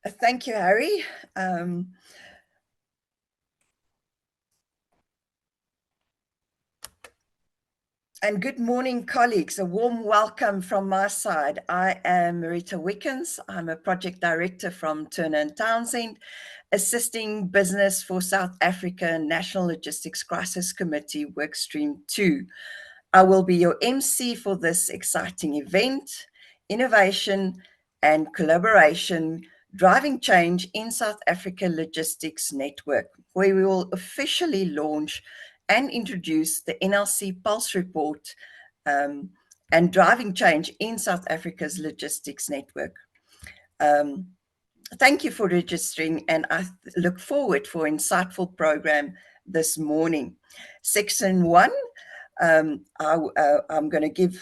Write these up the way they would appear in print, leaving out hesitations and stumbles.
Thank you, Harry. And good morning, colleagues. A warm welcome from my side. I am Marita Wickens. I'm a project director from Turner & Townsend, assisting Business for South Africa National Logistics Crisis Committee Workstream 2. I will be your MC for this exciting event, innovation and collaboration, driving change in South Africa Logistics Network, where we will officially launch and introduce the NLC Pulse Report and driving change in South Africa's logistics network. Thank you for registering, and I look forward for an insightful program this morning. Section 1, I'm going to give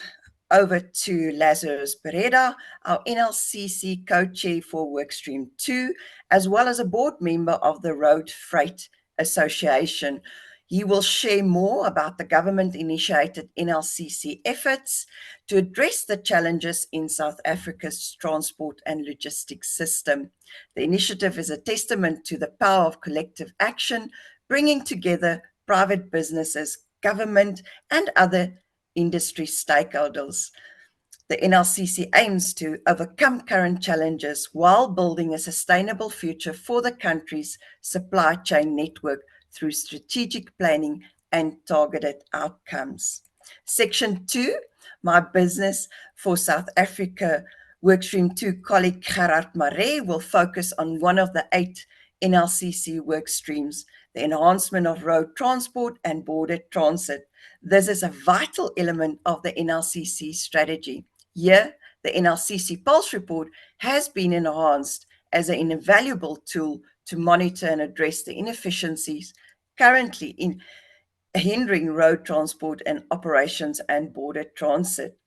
over to Lazarus Pereda, our NLCC co-chair for Workstream 2, as well as a board member of the Road Freight Association. He will share more about the government-initiated NLCC efforts to address the challenges in South Africa's transport and logistics system. The initiative is a testament to the power of collective action, bringing together private businesses, government, and other industry stakeholders. The NLCC aims to overcome current challenges while building a sustainable future for the country's supply chain network through strategic planning and targeted outcomes. Section 2, my Business for South Africa Workstream 2 colleague Gerard Maree will focus on one of the 8 NLCC work streams, the enhancement of road transport and border transit. This is a vital element of the NLCC strategy. Here, the NLCC Pulse Report has been enhanced as an invaluable tool to monitor and address the inefficiencies currently in hindering road transport and operations and border transit.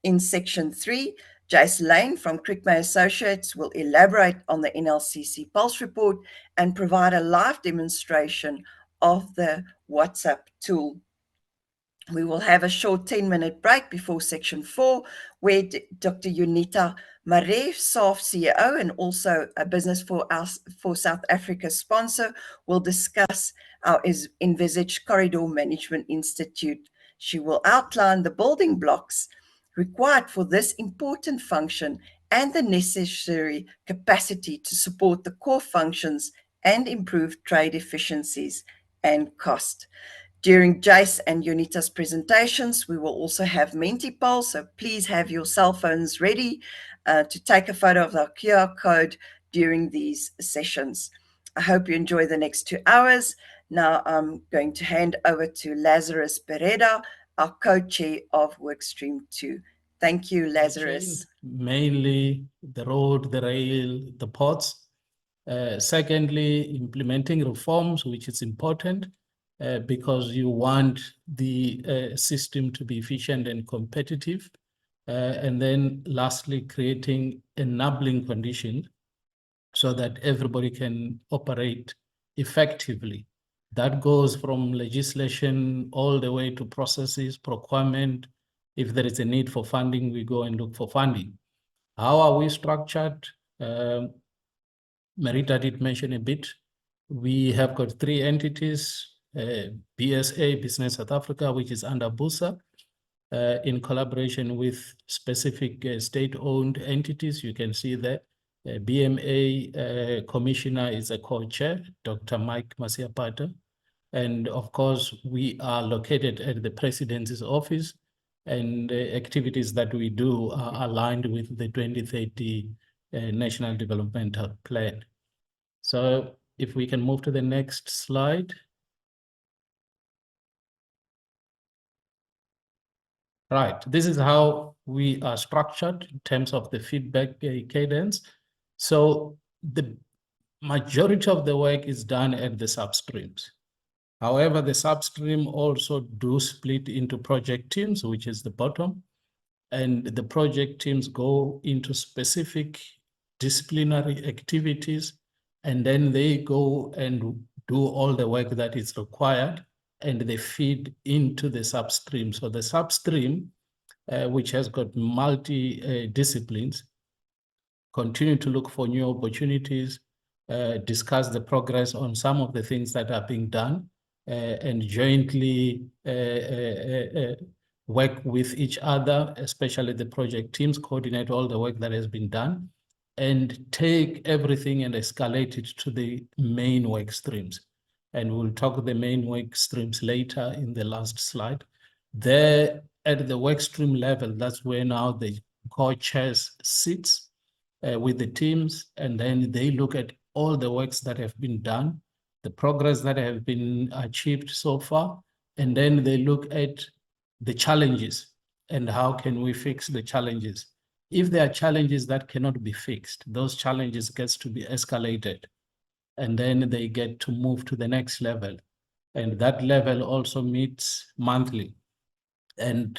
In Section 3, Jace Lane from Crickmay Associates will elaborate on the NLCC Pulse Report and provide a live demonstration of the WhatsApp tool. We will have a short 10-minute break before Section 4, where Dr. Unita Maree, SAF CEO and also a Business for South Africa sponsor, will discuss our envisaged Corridor Management Institute. She will outline the building blocks required for this important function and the necessary capacity to support the core functions and improve trade efficiencies and cost. During Jace and Unita's presentations, we will also have Mentipoll, so please have your cell phones ready to take a photo of our QR code during these sessions. I hope you enjoy the next 2 hours. Now I'm going to hand over to Lazarus Pereda, our co-chair of Workstream 2. Thank you, Lazarus. Mainly the road, the rail, the ports. Secondly, implementing reforms, which is important. Because you want the system to be efficient and competitive. And then lastly, creating enabling conditions so that everybody can operate effectively. That goes from legislation all the way to processes, procurement. If there is a need for funding, we go and look for funding. How are we structured? Marita did mention a bit. We have got 3 entities. BSA, Business South Africa, which is under BUSA, in collaboration with specific state-owned entities. You can see that BMA commissioner is a co-chair, Dr. Mike Masiapata. And of course, we are located at the Presidency's office, and activities that we do are aligned with the 2030 National Developmental Plan. So if we can move to the next slide. Right, this is how we are structured in terms of the feedback cadence. So the majority of the work is done at the substreams. However, the substream also do split into project teams, which is the bottom, and the project teams go into specific disciplinary activities, and then they go and do all the work that is required, and they feed into the substream. So the substream, which has got multi-disciplines, continue to look for new opportunities, discuss the progress on some of the things that are being done, and jointly work with each other, especially the project teams, coordinate all the work that has been done, and take everything and escalate it to the main work streams. And we'll talk the main work streams later in the last slide. There, at the work stream level, that's where now the co-chairs sits with the teams, and then they look at all the works that have been done, the progress that have been achieved so far, and then they look at the challenges and how can we fix the challenges. If there are challenges that cannot be fixed, those challenges gets to be escalated, and then they get to move to the next level. And that level also meets monthly. And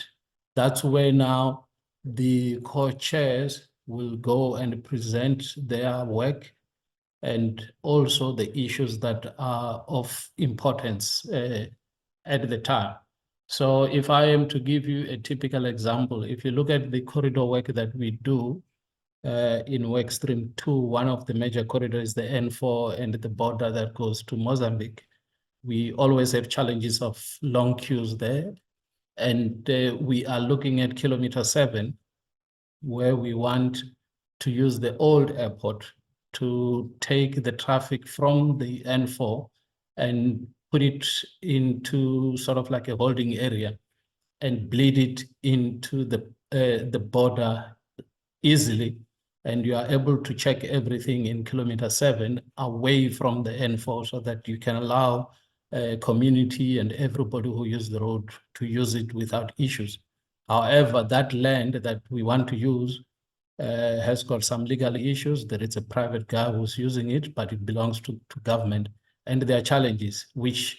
that's where now the co-chairs will go and present their work and also the issues that are of importance at the time. So if I am to give you a typical example, if you look at the corridor work that we do in work stream 2, one of the major corridors is the N4 and the border that goes to Mozambique. We always have challenges of long queues there. And we are looking at kilometer 7, where we want to use the old airport to take the traffic from the N4 and put it into sort of like a holding area and bleed it into the border easily. And you are able to check everything in kilometer 7 away from the N4 so that you can allow community and everybody who use the road to use it without issues. However, that land that we want to use has got some legal issues. There is a private guy who's using it, but it belongs to government. And there are challenges which,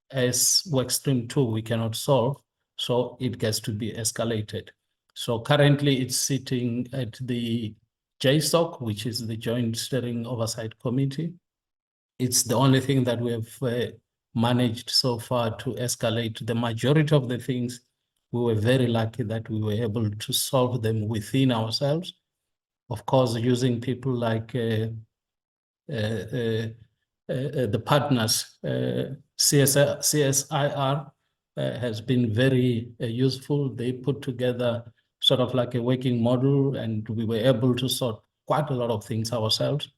as work stream 2, we cannot solve, so it gets to be escalated. So currently it's sitting at the JSOC, which is the Joint Steering Oversight Committee. It's the only thing that we have managed so far to escalate. The majority of the things, we were very lucky that we were able to solve them within ourselves. Of course, using people like the partners, CSIR has been very useful. They put together sort of like a working model, and we were able to sort quite a lot of things ourselves.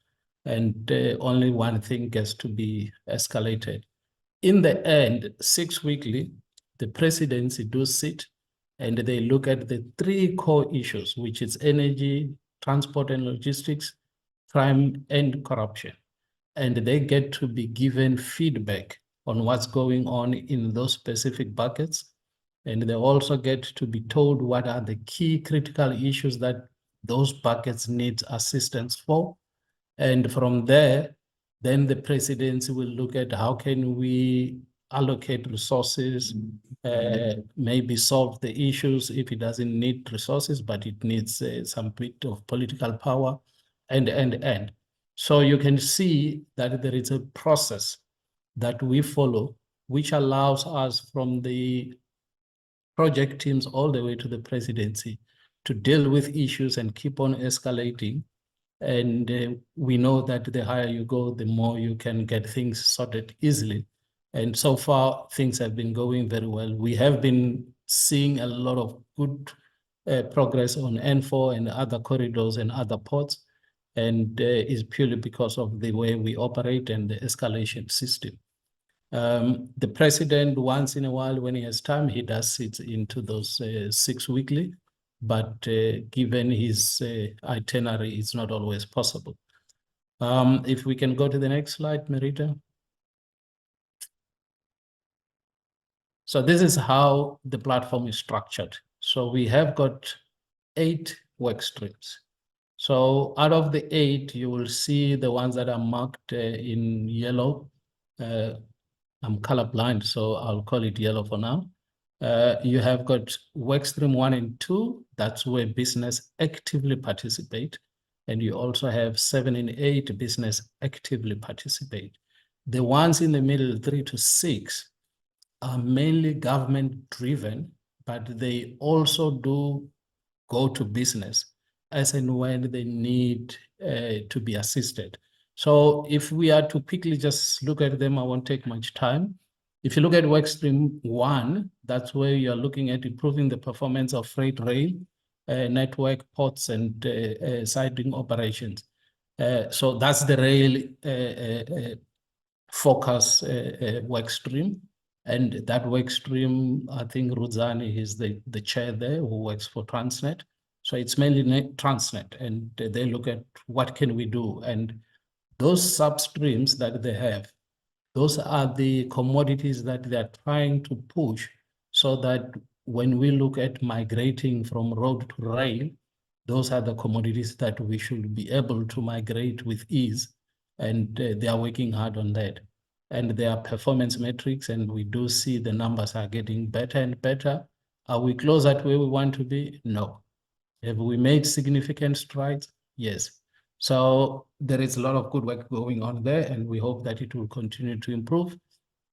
And only one thing gets to be escalated. In the end, 6 weekly, the presidency do sit and they look at the 3 core issues, which is energy, transport and logistics, crime and corruption. And they get to be given feedback on what's going on in those specific buckets. And they also get to be told what are the key critical issues that those buckets need assistance for. And from there, then the presidency will look at how can we allocate resources, maybe solve the issues if it doesn't need resources, but it needs some bit of political power, and. So you can see that there is a process that we follow, which allows us from the project teams all the way to the presidency to deal with issues and keep on escalating. And we know that the higher you go, the more you can get things sorted easily. And so far, things have been going very well. We have been seeing a lot of good progress on N4 and other corridors and other ports, and is purely because of the way we operate and the escalation system. The president, once in a while, when he has time, he does sit into those 6 weekly, but given his itinerary, it's not always possible. If we can go to the next slide, Merita. So this is how the platform is structured. So we have got 8 work streams. So out of the 8, you will see the ones that are marked in yellow. I'm colorblind, so I'll call it yellow for now. You have got work stream 1 and 2. That's where business actively participate. And you also have 7 and 8 business actively participate. The ones in the middle, 3 to 6, are mainly government driven, but they also do go to business. as and when they need to be assisted. So if we are to quickly just look at them, I won't take much time. If you look at work stream 1, that's where you're looking at improving the performance of freight rail, network, ports, and siding operations. So that's the rail focus work stream. And that work stream, I think Rudzani is the chair there who works for Transnet. So it's mainly Transnet, and they look at what can we do. And those substreams that they have, those are the commodities that they're trying to push so that when we look at migrating from road to rail, those are the commodities that we should be able to migrate with ease. And they are working hard on that. And there are performance metrics, and we do see the numbers are getting better and better. Are we closer to where we want to be? No. Have we made significant strides? Yes. So there is a lot of good work going on there, and we hope that it will continue to improve,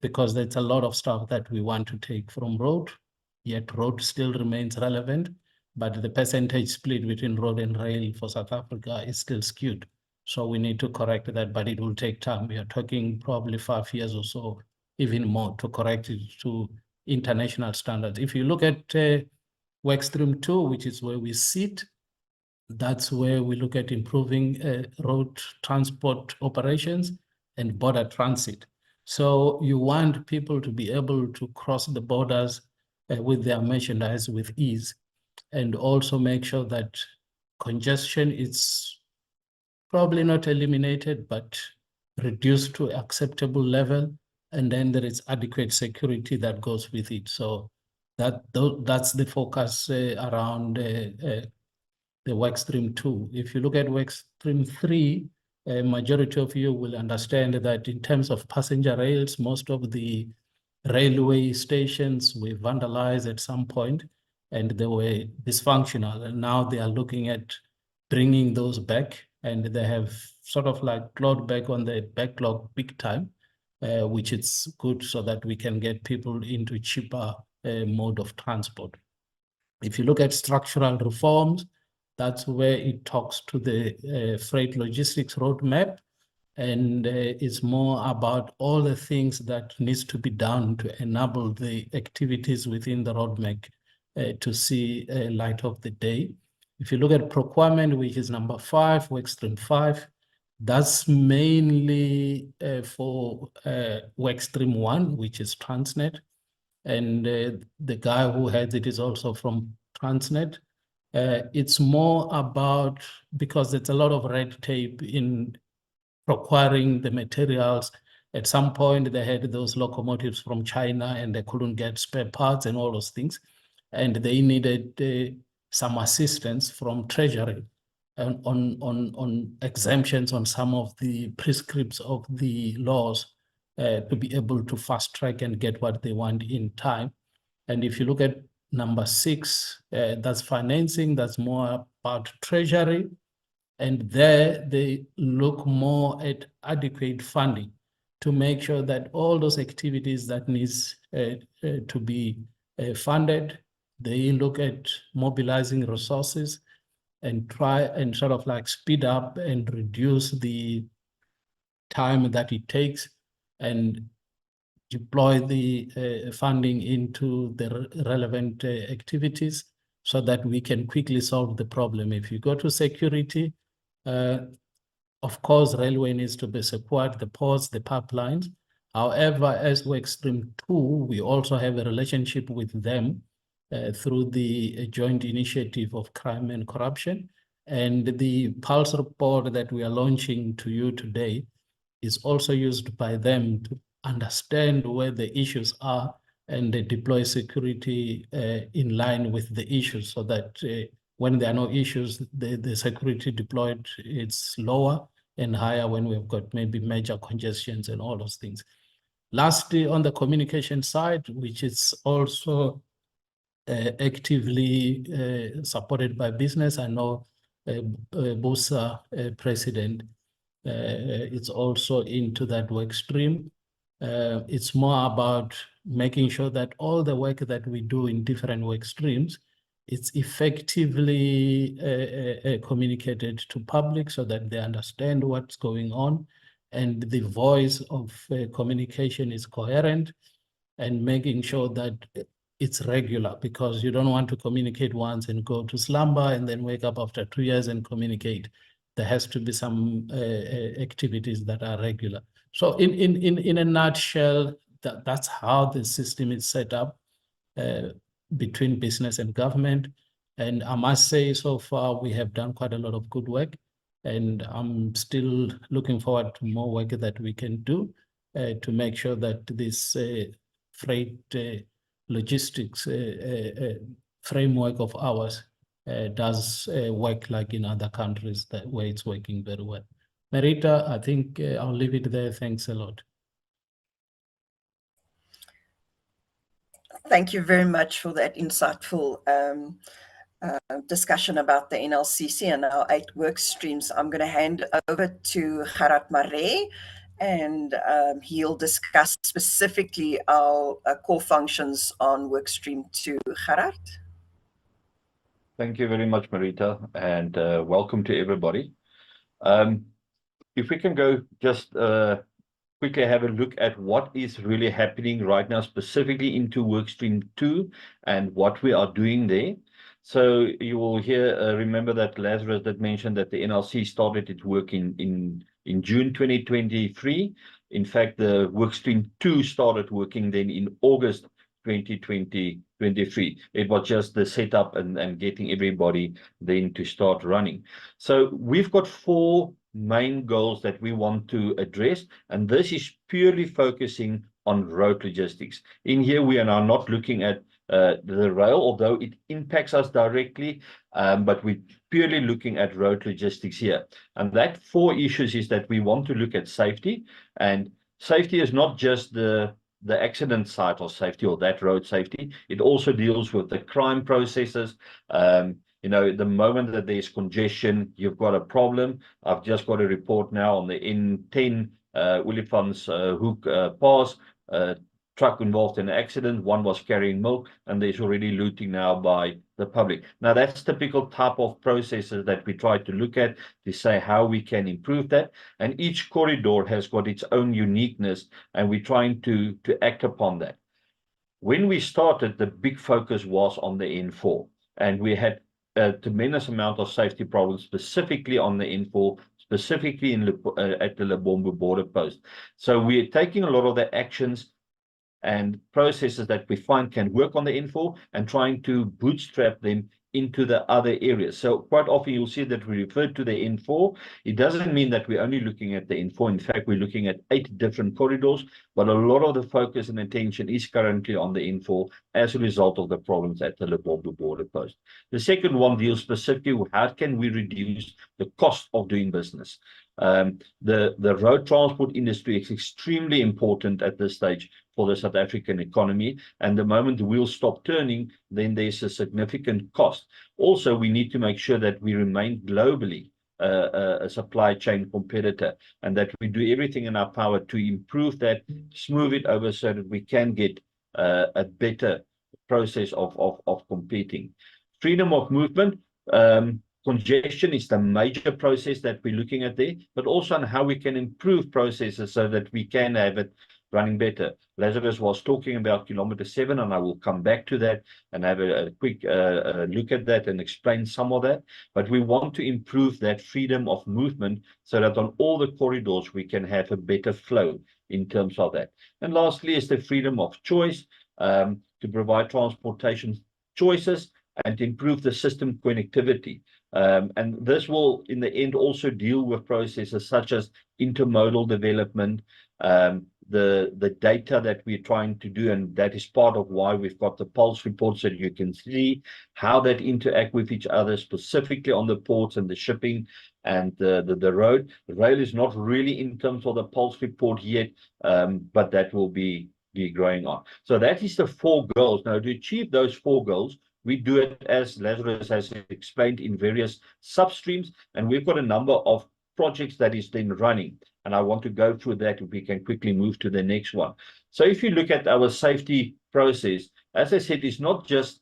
because there's a lot of stuff that we want to take from road, yet road still remains relevant, but the percentage split between road and rail for South Africa is still skewed. So we need to correct that, but it will take time. We are talking probably 5 years or so, even more, to correct it to international standards. If you look at work stream 2, which is where we sit, that's where we look at improving road transport operations and border transit. So you want people to be able to cross the borders with their merchandise with ease, and also make sure that congestion is probably not eliminated, but reduced to acceptable level, and then there is adequate security that goes with it. So that's the focus around the work stream 2. If you look at work stream 3, a majority of you will understand that in terms of passenger rails, most of the railway stations were vandalized at some point, and they were dysfunctional. And now they are looking at bringing those back, and they have sort of like clawed back on the backlog big time, which is good so that we can get people into cheaper mode of transport. If you look at structural reforms, that's where it talks to the freight logistics roadmap, and it's more about all the things that needs to be done to enable the activities within the roadmap to see light of the day. If you look at procurement, which is number 5, work stream 5, that's mainly for work stream 1, which is Transnet. And the guy who heads it is also from Transnet. It's more about, because there's a lot of red tape in procuring the materials. At some point, they had those locomotives from China and they couldn't get spare parts and all those things. And they needed some assistance from Treasury on exemptions on some of the prescripts of the laws to be able to fast track and get what they want in time. And if you look at number 6, that's financing, that's more about Treasury. And there they look more at adequate funding to make sure that all those activities that needs to be funded, they look at mobilizing resources and try and sort of like speed up and reduce the time that it takes and deploy the funding into the relevant activities so that we can quickly solve the problem. If you go to security, of course, railway needs to be secured, the ports, the pipelines. However, as work stream 2, we also have a relationship with them through the joint initiative of crime and corruption. And the Pulse report that we are launching to you today is also used by them to understand where the issues are and they deploy security in line with the issues, so that when there are no issues, the security deployed is lower and higher when we've got maybe major congestions and all those things. Lastly, on the communication side, which is also actively supported by business, I know BUSA president it's also into that work stream. It's more about making sure that all the work that we do in different work streams it's effectively communicated to public so that they understand what's going on, and the voice of communication is coherent, and making sure that it's regular, because you don't want to communicate once and go to slumber and then wake up after 2 years and communicate. There has to be some activities that are regular. So in a nutshell, that's how the system is set up between business and government. And I must say, so far, we have done quite a lot of good work, and I'm still looking forward to more work that we can do to make sure that this freight logistics framework of ours does work like in other countries where it's working very well. Marita, I think I'll leave it there. Thanks a lot. Thank you very much for that insightful discussion about the NLCC and our 8 work streams. I'm going to hand over to Gerard Maree, and he'll discuss specifically our core functions on work stream 2. Gerard? Thank you very much, Marita, and welcome to everybody. If we can go just quickly have a look at what is really happening right now, specifically into workstream 2 and what we are doing there. So you will hear, remember that Lazarus did mention that the NLC started its work in June 2023. In fact, the workstream 2 started working then in August 2023. It was just the setup and getting everybody then to start running. So we've got 4 main goals that we want to address, and this is purely focusing on road logistics. In here, we are now not looking at the rail, although it impacts us directly, but we're purely looking at road logistics here. And that 4 issues is that we want to look at safety, and safety is not just the accident side of safety or that road safety. It also deals with the crime processes. You know, the moment that there's congestion, you've got a problem. I've just got a report now on the N10 Olifants Hoek pass. Truck involved in an accident. One was carrying milk, and there's already looting now by the public. Now, that's typical type of processes that we try to look at to say how we can improve that. And each corridor has got its own uniqueness, and we're trying to act upon that. When we started, the big focus was on the N4, and we had a tremendous amount of safety problems, specifically on the N4, specifically at the Lebombo border post. So we're taking a lot of the actions and processes that we find can work on the N4 and trying to bootstrap them into the other areas. So quite often you'll see that we refer to the N4. It doesn't mean that we're only looking at the N4. In fact, we're looking at 8 different corridors, but a lot of the focus and attention is currently on the N4 as a result of the problems at the Lebombo border post. The second one deals specifically with how can we reduce the cost of doing business. The road transport industry is extremely important at this stage for the South African economy, and the moment the wheels stop turning, then there's a significant cost. Also, we need to make sure that we remain globally a supply chain competitor, and that we do everything in our power to improve that, smooth it over so that we can get a better process of competing. Freedom of movement. Congestion is the major process that we're looking at there, but also on how we can improve processes so that we can have it running better. Lazarus was talking about kilometer 7, and I will come back to that and have a quick look at that and explain some of that. But we want to improve that freedom of movement so that on all the corridors we can have a better flow in terms of that. And lastly is the freedom of choice, to provide transportation choices and improve the system connectivity. And this will, in the end, also deal with processes such as intermodal development, the data that we're trying to do, and that is part of why we've got the pulse reports so that you can see how that interact with each other, specifically on the ports and the shipping and the road. The rail is not really in terms of the pulse report yet, but that will be growing on. So that is the 4 goals. Now, to achieve those 4 goals, we do it, as Lazarus has explained, in various substreams, and we've got a number of projects that is then running, and I want to go through that if we can quickly move to the next one. So if you look at our safety process, as I said, it's not just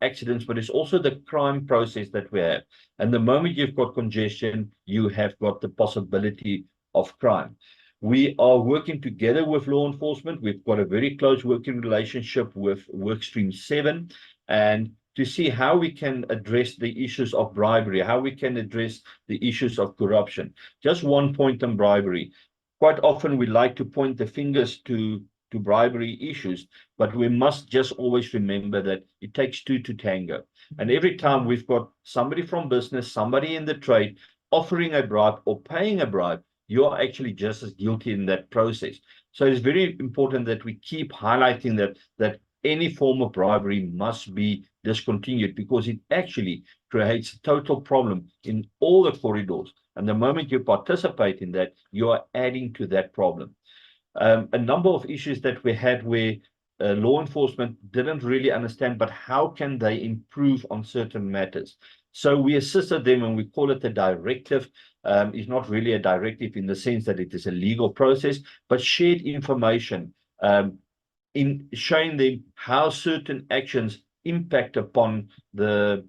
accidents, but it's also the crime process that we have. And the moment you've got congestion, you have got the possibility of crime. We are working together with law enforcement. We've got a very close working relationship with Workstream 7, and to see how we can address the issues of bribery, how we can address the issues of corruption. Just one point on bribery. Quite often we like to point the fingers to bribery issues, but we must just always remember that it takes two to tango. And every time we've got somebody from business, somebody in the trade offering a bribe or paying a bribe, you are actually just as guilty in that process. So it's very important that we keep highlighting that any form of bribery must be discontinued, because it actually creates a total problem in all the corridors. And the moment you participate in that, you are adding to that problem. A number of issues that we had where law enforcement didn't really understand, but how can they improve on certain matters? So we assisted them, and we call it a directive. It's not really a directive in the sense that it is a legal process, but shared information in showing them how certain actions impact upon the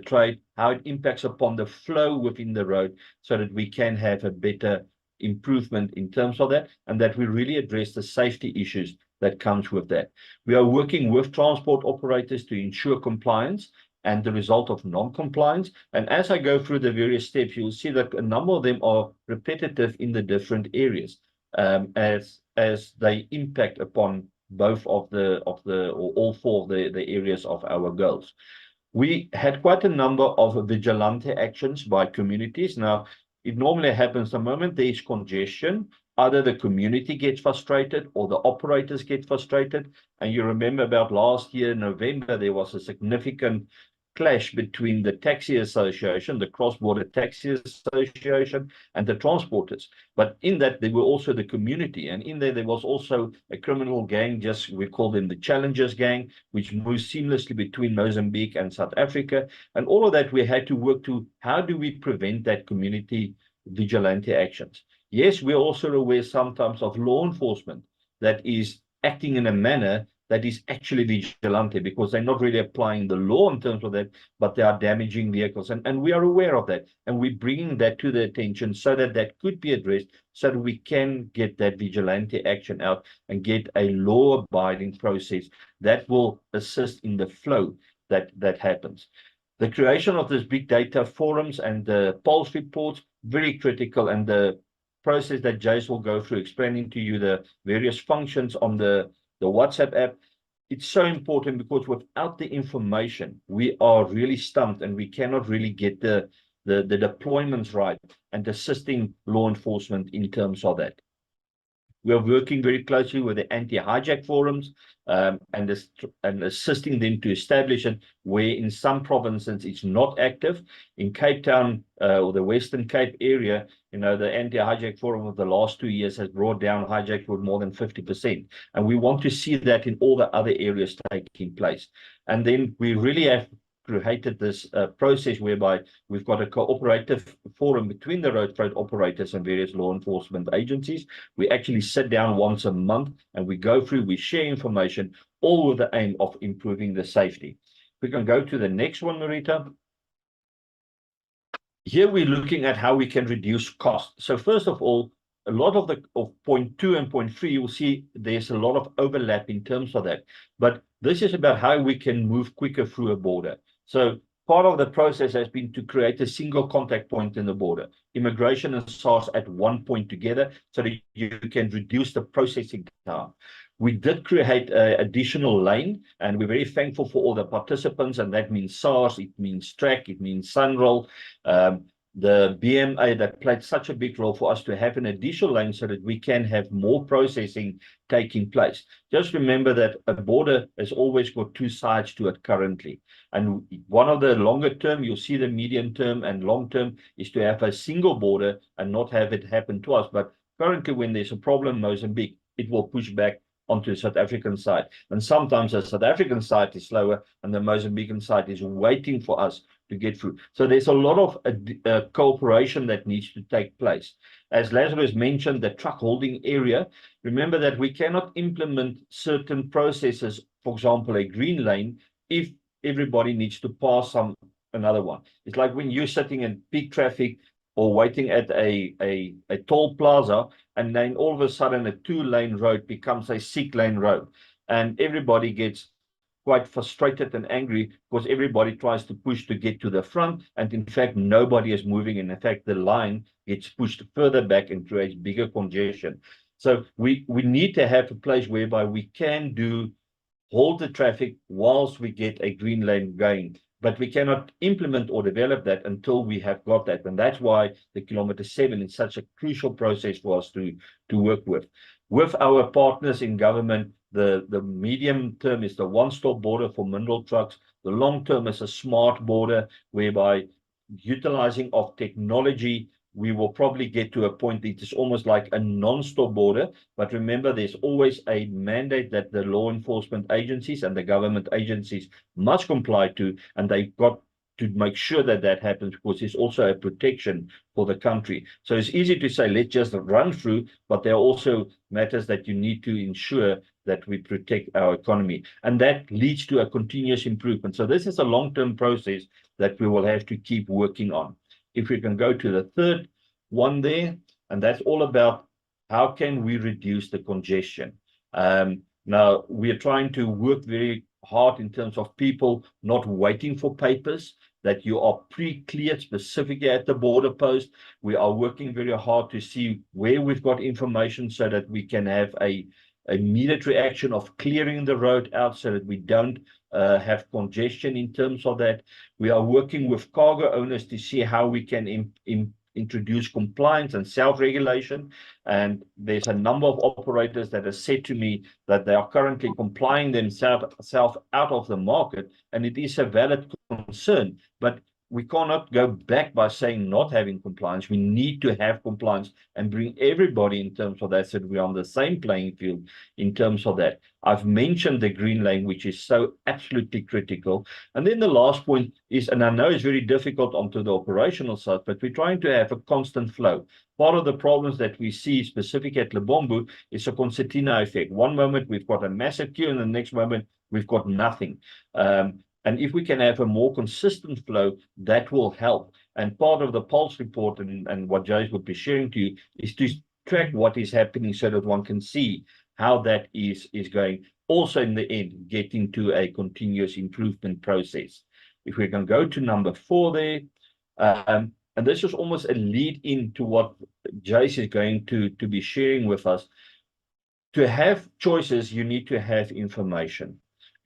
trade, how it impacts upon the flow within the road, so that we can have a better improvement in terms of that, and that we really address the safety issues that comes with that. We are working with transport operators to ensure compliance and the result of non-compliance. And as I go through the various steps, you'll see that a number of them are repetitive in the different areas, as they impact upon both of the or all four of the areas of our goals. We had quite a number of vigilante actions by communities. Now, it normally happens the moment there is congestion, either the community gets frustrated or the operators get frustrated. And you remember about last year, November, there was a significant clash between the taxi association, the cross-border taxi association, and the transporters. But in that, there were also the community, and in there was also a criminal gang, just we call them the Challengers gang, which moves seamlessly between Mozambique and South Africa. And all of that we had to work to, how do we prevent that community vigilante actions? Yes, we're also aware sometimes of law enforcement that is acting in a manner that is actually vigilante, because they're not really applying the law in terms of that, but they are damaging vehicles. And we are aware of that. And we're bringing that to the attention so that that could be addressed, so that we can get that vigilante action out and get a law-abiding process that will assist in the flow that happens. The creation of this big data forums and the pulse reports, very critical, and the process that Jace will go through explaining to you the various functions on the WhatsApp app. It's so important, because without the information, we are really stumped, and we cannot really get the deployments right and assisting law enforcement in terms of that. We are working very closely with the anti-hijack forums and assisting them to establish it, where in some provinces it's not active. In Cape Town or the Western Cape area, the anti-hijack forum of the last 2 years has brought down hijack with more than 50%. And we want to see that in all the other areas taking place. And then we really have created this process whereby we've got a cooperative forum between the road freight operators and various law enforcement agencies. We actually sit down once a month and we go through, we share information, all with the aim of improving the safety. We can go to the next one, Marita. Here we're looking at how we can reduce cost. So first of all, a lot of point 2 and point 3, you'll see there's a lot of overlap in terms of that. But this is about how we can move quicker through a border. So part of the process has been to create a single contact point in the border, immigration and SARS at one point together, so that you can reduce the processing time. We did create an additional lane, and we're very thankful for all the participants, and that means SARS, it means TRAC, it means Sunroll, the BMA that played such a big role for us to have an additional lane so that we can have more processing taking place. Just remember that a border has always got two sides to it currently. And one of the longer term, you'll see the medium term and long term, is to have a single border and not have it happen twice. But currently, when there's a problem in Mozambique, it will push back onto the South African side. And sometimes the South African side is slower and the Mozambican side is waiting for us to get through. So there's a lot of cooperation that needs to take place. As Lazarus mentioned, the truck holding area, remember that we cannot implement certain processes, for example, a green lane, if everybody needs to pass another one. It's like when you're sitting in peak traffic or waiting at a toll plaza, and then all of a sudden a 2-lane road becomes a 6-lane road, and everybody gets quite frustrated and angry because everybody tries to push to get to the front, and in fact nobody is moving, and in fact the line gets pushed further back and creates bigger congestion. So we need to have a place whereby we can hold the traffic whilst we get a green lane going, but we cannot implement or develop that until we have got that. And that's why the Kilometer 7 is such a crucial process for us to work with our partners in government. The medium term is the one-stop border for mineral trucks. The long term is a smart border, whereby utilizing of technology, we will probably get to a point that it's almost like a non-stop border. But remember, there's always a mandate that the law enforcement agencies and the government agencies must comply to, and they've got to make sure that that happens, because it's also a protection for the country. So it's easy to say, let's just run through, but there are also matters that you need to ensure that we protect our economy. And that leads to a continuous improvement. So this is a long-term process that we will have to keep working on. If we can go to the third one there, and that's all about how can we reduce the congestion. Now, we are trying to work very hard in terms of people not waiting for papers, that you are pre-cleared specifically at the border post. We are working very hard to see where we've got information so that we can have a immediate reaction of clearing the road out so that we don't have congestion in terms of that. We are working with cargo owners to see how we can introduce compliance and self-regulation. And there's a number of operators that have said to me that they are currently complying themselves out of the market, and it is a valid concern. But we cannot go back by saying not having compliance. We need to have compliance and bring everybody in terms of that, so that we're on the same playing field in terms of that. I've mentioned the green lane, which is so absolutely critical. And then the last point is, and I know it's very difficult onto the operational side, but we're trying to have a constant flow. Part of the problems that we see specific at Lebombo is a concertina effect. One moment we've got a massive queue, and the next moment we've got nothing. And if we can have a more consistent flow, that will help. And part of the Pulse report and what Jace would be sharing to you is to track what is happening so that one can see how that is going. Also, in the end, getting to a continuous improvement process. If we can go to number 4 there, and this is almost a lead into what Jace is going to be sharing with us. To have choices, you need to have information.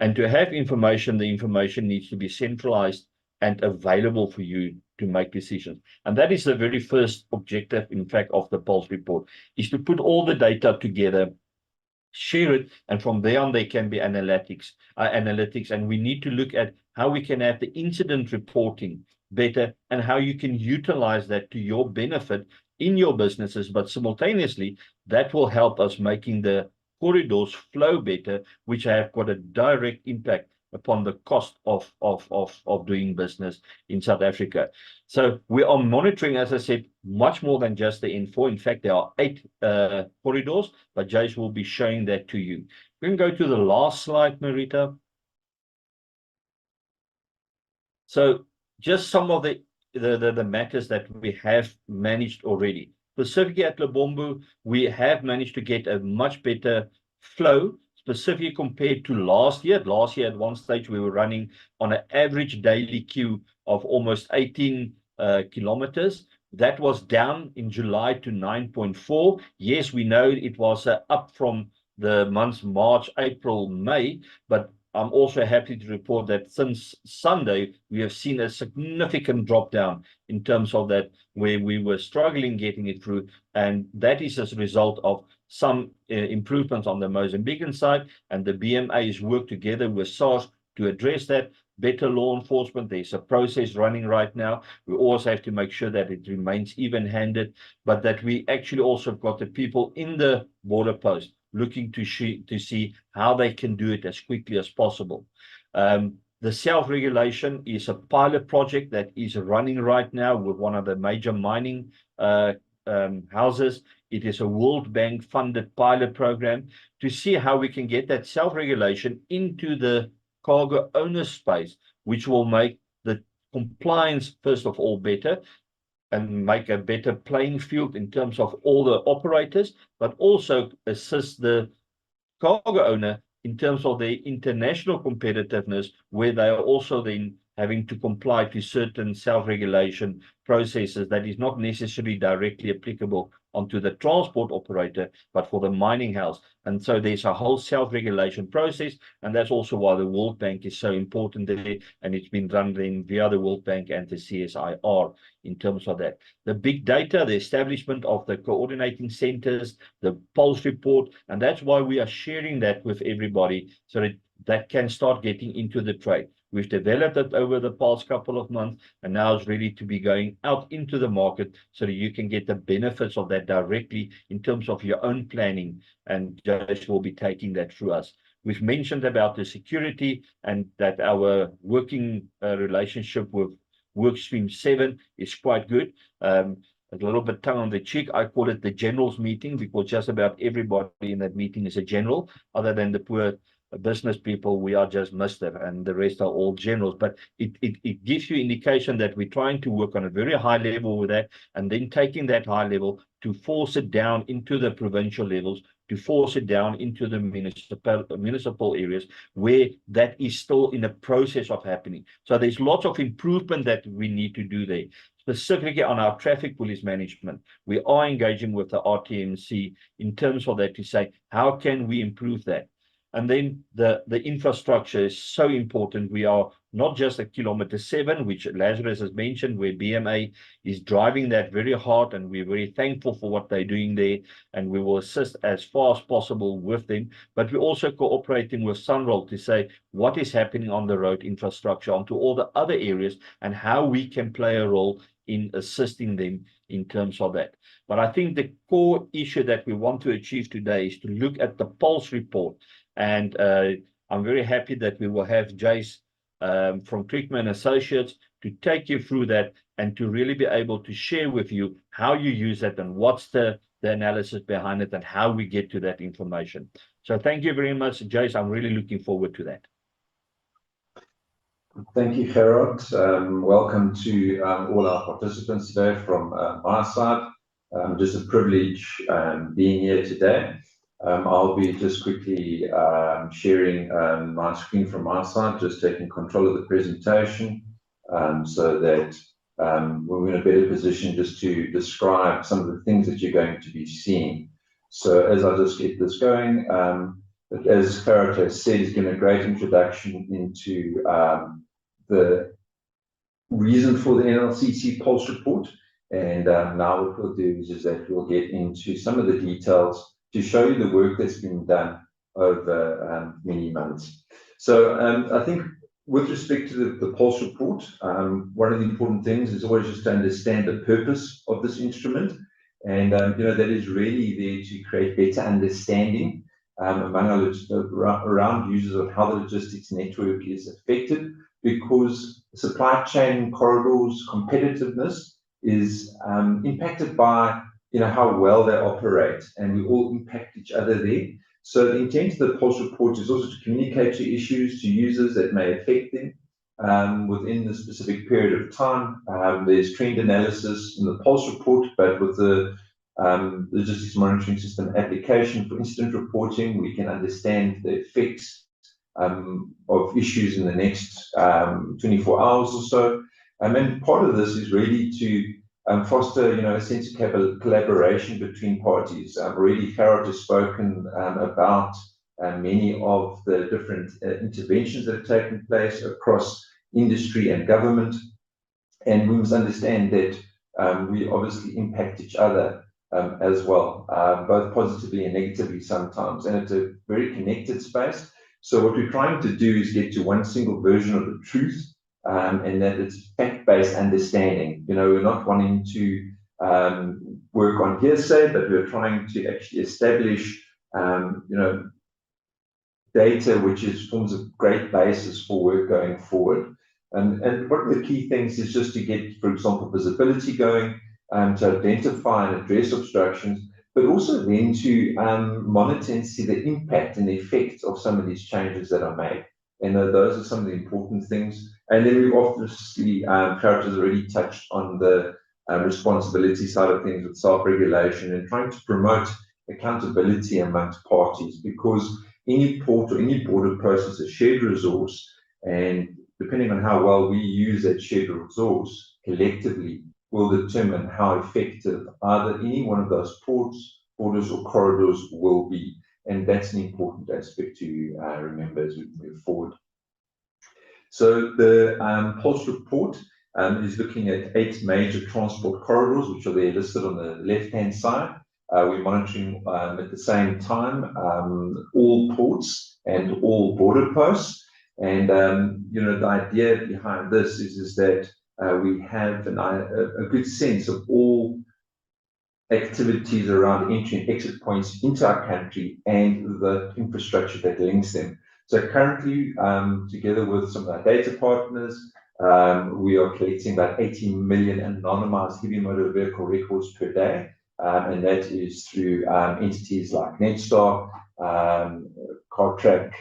And to have information, the information needs to be centralized and available for you to make decisions. And that is the very first objective, in fact, of the Pulse report, is to put all the data together, share it, and from there on there can be analytics. And we need to look at how we can have the incident reporting better and how you can utilize that to your benefit in your businesses. But simultaneously, that will help us making the corridors flow better, which have got a direct impact upon the cost of doing business in South Africa. So we are monitoring, as I said, much more than just the N4. In fact, there are 8 corridors, but Jace will be showing that to you. We can go to the last slide, Marita. So just some of the matters that we have managed already. Specifically at Lebombo, we have managed to get a much better flow, specifically compared to last year. Last year, at one stage, we were running on an average daily queue of almost 18 kilometers. That was down in July to 9.4. Yes, we know it was up from the months March, April, May, but I'm also happy to report that since Sunday, we have seen a significant drop down in terms of that, where we were struggling getting it through. And that is as a result of some improvements on the Mozambican side. And the BMA has worked together with SARS to address that. Better law enforcement, there's a process running right now. We also have to make sure that it remains even-handed, but that we actually also got the people in the border post looking to see how they can do it as quickly as possible. The self-regulation is a pilot project that is running right now with one of the major mining houses. It is a World Bank funded pilot program to see how we can get that self-regulation into the cargo owner space, which will make the compliance, first of all, better, and make a better playing field in terms of all the operators, but also assist the cargo owner in terms of their international competitiveness, where they are also then having to comply to certain self-regulation processes that is not necessarily directly applicable onto the transport operator, but for the mining house. And so there's a whole self-regulation process, and that's also why the World Bank is so important there, and it's been run then via the World Bank and the CSIR in terms of that. The big data, the establishment of the coordinating centers, the pulse report, and that's why we are sharing that with everybody so that that can start getting into the trade. We've developed it over the past couple of months, and now it's ready to be going out into the market so that you can get the benefits of that directly in terms of your own planning, and Josh will be taking that through us. We've mentioned about the security and that our working relationship with Workstream 7 is quite good. A little bit tongue on the cheek, I call it the generals meeting, because just about everybody in that meeting is a general, other than the poor business people. We are just Mr. and the rest are all generals. But it gives you indication that we're trying to work on a very high level with that, and then taking that high level to force it down into the provincial levels, to force it down into the municipal areas where that is still in a process of happening. So there's lots of improvement that we need to do there. Specifically on our traffic police management, we are engaging with the RTMC in terms of that to say, how can we improve that? And then the infrastructure is so important. We are not just at kilometer 7, which Lazarus has mentioned, where BMA is driving that very hard, and we're very thankful for what they're doing there, and we will assist as far as possible with them. But we're also cooperating with Sunroll to say what is happening on the road infrastructure onto all the other areas, and how we can play a role in assisting them in terms of that. But I think the core issue that we want to achieve today is to look at the pulse report. And I'm very happy that we will have Jace from Crickman Associates to take you through that and to really be able to share with you how you use it and what's the analysis behind it and how we get to that information. So thank you very much, Jace. I'm really looking forward to that. Thank you, Gerard. Welcome to all our participants today from my side. Just a privilege being here today. I'll be just quickly sharing my screen from my side, just taking control of the presentation so that we're in a better position just to describe some of the things that you're going to be seeing. So as I just get this going, as Gerard has said, he's given a great introduction into the reason for the NLCC Pulse report. And now what we'll do is that we'll get into some of the details to show you the work that's been done over many months. So I think with respect to the Pulse report, one of the important things is always just to understand the purpose of this instrument. And that is really there to create better understanding among our around users of how the logistics network is affected, because supply chain corridors competitiveness is impacted by how well they operate, and we all impact each other there. So the intent of the Pulse report is also to communicate to issues to users that may affect them within the specific period of time. There's trend analysis in the Pulse report, but with the logistics monitoring system application for incident reporting, we can understand the effects of issues in the next 24 hours or so. And part of this is really to foster, a sense of collaboration between parties. Already, Gerard has spoken about many of the different interventions that have taken place across industry and government. And we must understand that we obviously impact each other as well, both positively and negatively sometimes. And it's a very connected space. So what we're trying to do is get to one single version of the truth, and that it's fact-based understanding. We're not wanting to work on hearsay, but we're trying to actually establish, data which forms a great basis for work going forward. And one of the key things is just to get, for example, visibility going, to identify and address obstructions, but also then to monitor and see the impact and the effects of some of these changes that are made. And those are some of the important things. And then we've obviously, Clarence has already touched on the responsibility side of things with self-regulation and trying to promote accountability amongst parties, because any port or any border post is a shared resource, and depending on how well we use that shared resource collectively will determine how effective either any one of those ports, borders or corridors will be. And that's an important aspect to remember as we move forward. So the Pulse report is looking at 8 major transport corridors, which are there listed on the left-hand side. We're monitoring at the same time all ports and all border posts. And you know, the idea behind this is that we have a good sense of all activities around entry and exit points into our country and the infrastructure that links them. So currently, together with some of our data partners, we are collecting about 18 million anonymized heavy motor vehicle records per day. And that is through entities like Netstar, CarTrack,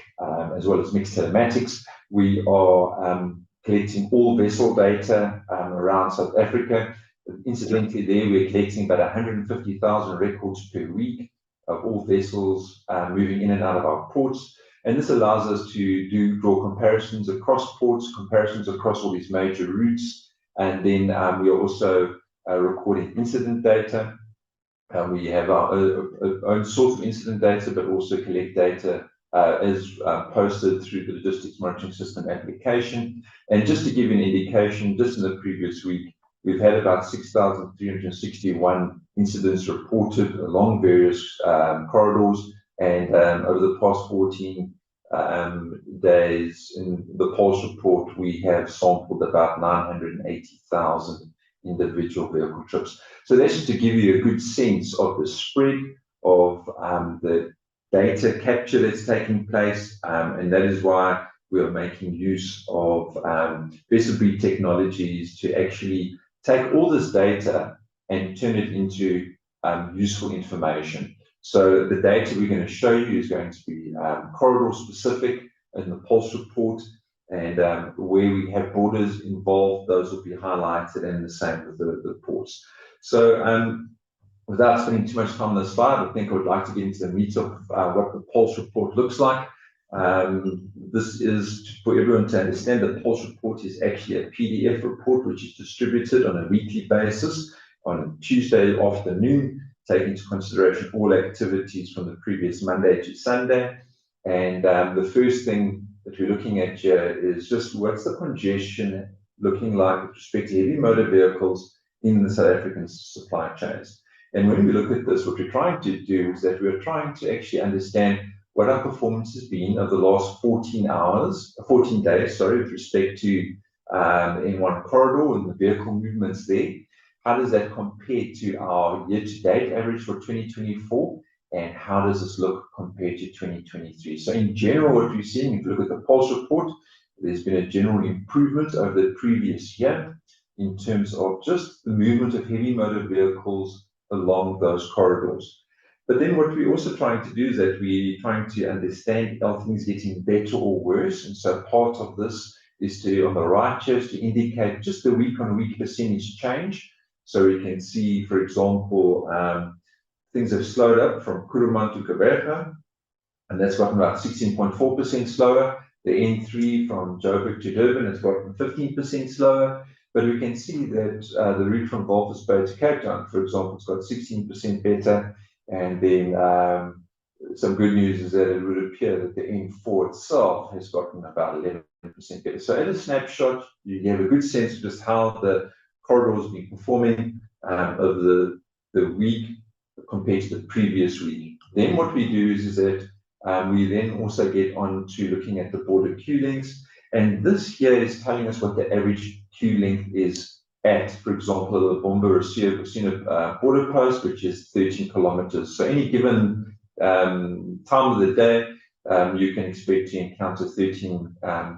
as well as Mixed Telematics. We are collecting all vessel data around South Africa. Incidentally, there we're collecting about 150,000 records per week of all vessels moving in and out of our ports. And this allows us to draw comparisons across ports, comparisons across all these major routes. And then we are also recording incident data. We have our own source of incident data, but also collect data as posted through the Logistics Monitoring System application. And just to give you an indication, just in the previous week, we've had about 6,361 incidents reported along various corridors. And over the past 14 days in the Pulse report, we have sampled about 980,000 individual vehicle trips. So that's just to give you a good sense of the spread of the data capture that's taking place. And that is why we are making use of best-of-breed technologies to actually take all this data and turn it into useful information. So the data we're going to show you is going to be corridor specific in the Pulse report, and where we have borders involved, those will be highlighted, and the same with the ports. So without spending too much time on this slide, I think I would like to get into the meat of what the Pulse report looks like. This is for everyone to understand. The Pulse report is actually a PDF report which is distributed on a weekly basis on a Tuesday afternoon, taking into consideration all activities from the previous Monday to Sunday. And the first thing that we're looking at here is just what's the congestion looking like with respect to heavy motor vehicles in the South African supply chains. And when we look at this, what we're trying to do is that we're trying to actually understand what our performance has been over the last 14 days, with respect to N1 corridor and the vehicle movements there. How does that compare to our year-to-date average for 2024? And how does this look compared to 2023? So in general, what we're seeing, if you look at the Pulse report, there's been a general improvement over the previous year in terms of just the movement of heavy motor vehicles along those corridors. But then what we're also trying to do is that we're trying to understand are things getting better or worse. And so part of this is to, on the right here, is to indicate just the week-on-week percentage change. So we can see, for example, things have slowed up from Kuruman to Kaverga, and that's gotten about 16.4% slower. The N3 from Joburg to Durban has gotten 15% slower. But we can see that the route from Walvis Bay to Cape Town, for example, it's got 16% better. And then some good news is that it would appear that the N4 itself has gotten about 11% better. So at a snapshot, you have a good sense of just how the corridor has been performing over the week compared to the previous week. Then what we do is that we then also get on to looking at the border queue lengths. And this here is telling us what the average queue length is at, for example, the Bomba-Rosina border post, which is 13 kilometers. So any given time of the day, you can expect to encounter 13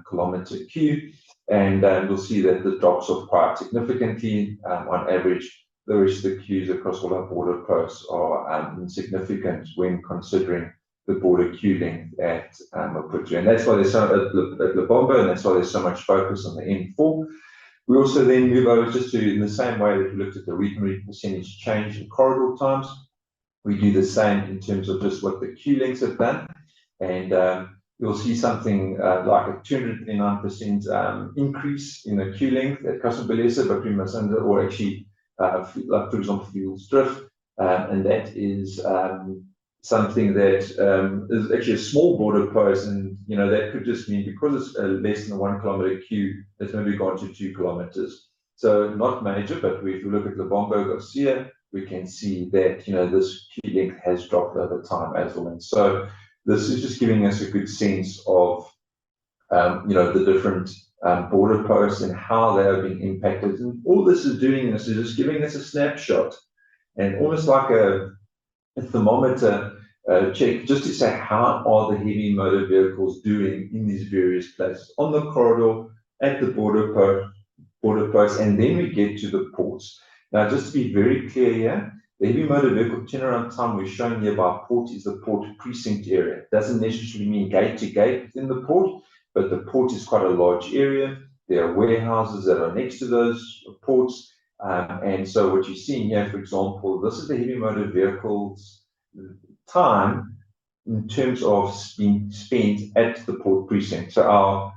kilometer queue. And you'll see that this drops off quite significantly. On average, the rest of the queues across all our border posts are insignificant when considering the border queue length at Maputo. And that's why there's so at Lubombo, and that's why there's so much focus on the N4. We also then move over just to, in the same way that we looked at the weekly percentage change in corridor times, we do the same in terms of just what the queue lengths have done. And you'll see something like a 209% increase in the queue length at Kasubeleza, but we must under, or actually, like for example, Fieldsdrift, and that is something that is actually a small border post, and that could just mean because it's less than a 1 kilometer queue, it's maybe gone to 2 kilometers. So not major, but if we look at Lubombo Garcia, we can see that this queue length has dropped over time as well. And so this is just giving us a good sense of the different border posts and how they are being impacted. And all this is doing is just giving us a snapshot and almost like a thermometer check, just to say how are the heavy motor vehicles doing in these various places on the corridor, at the border post, and then we get to the ports. Now, just to be very clear here, the heavy motor vehicle turnaround time we're showing here by port is the port precinct area. It doesn't necessarily mean gate to gate within the port, but the port is quite a large area. There are warehouses that are next to those ports. And so what you're seeing here, for example, this is the heavy motor vehicles time in terms of being spent at the port precinct. So our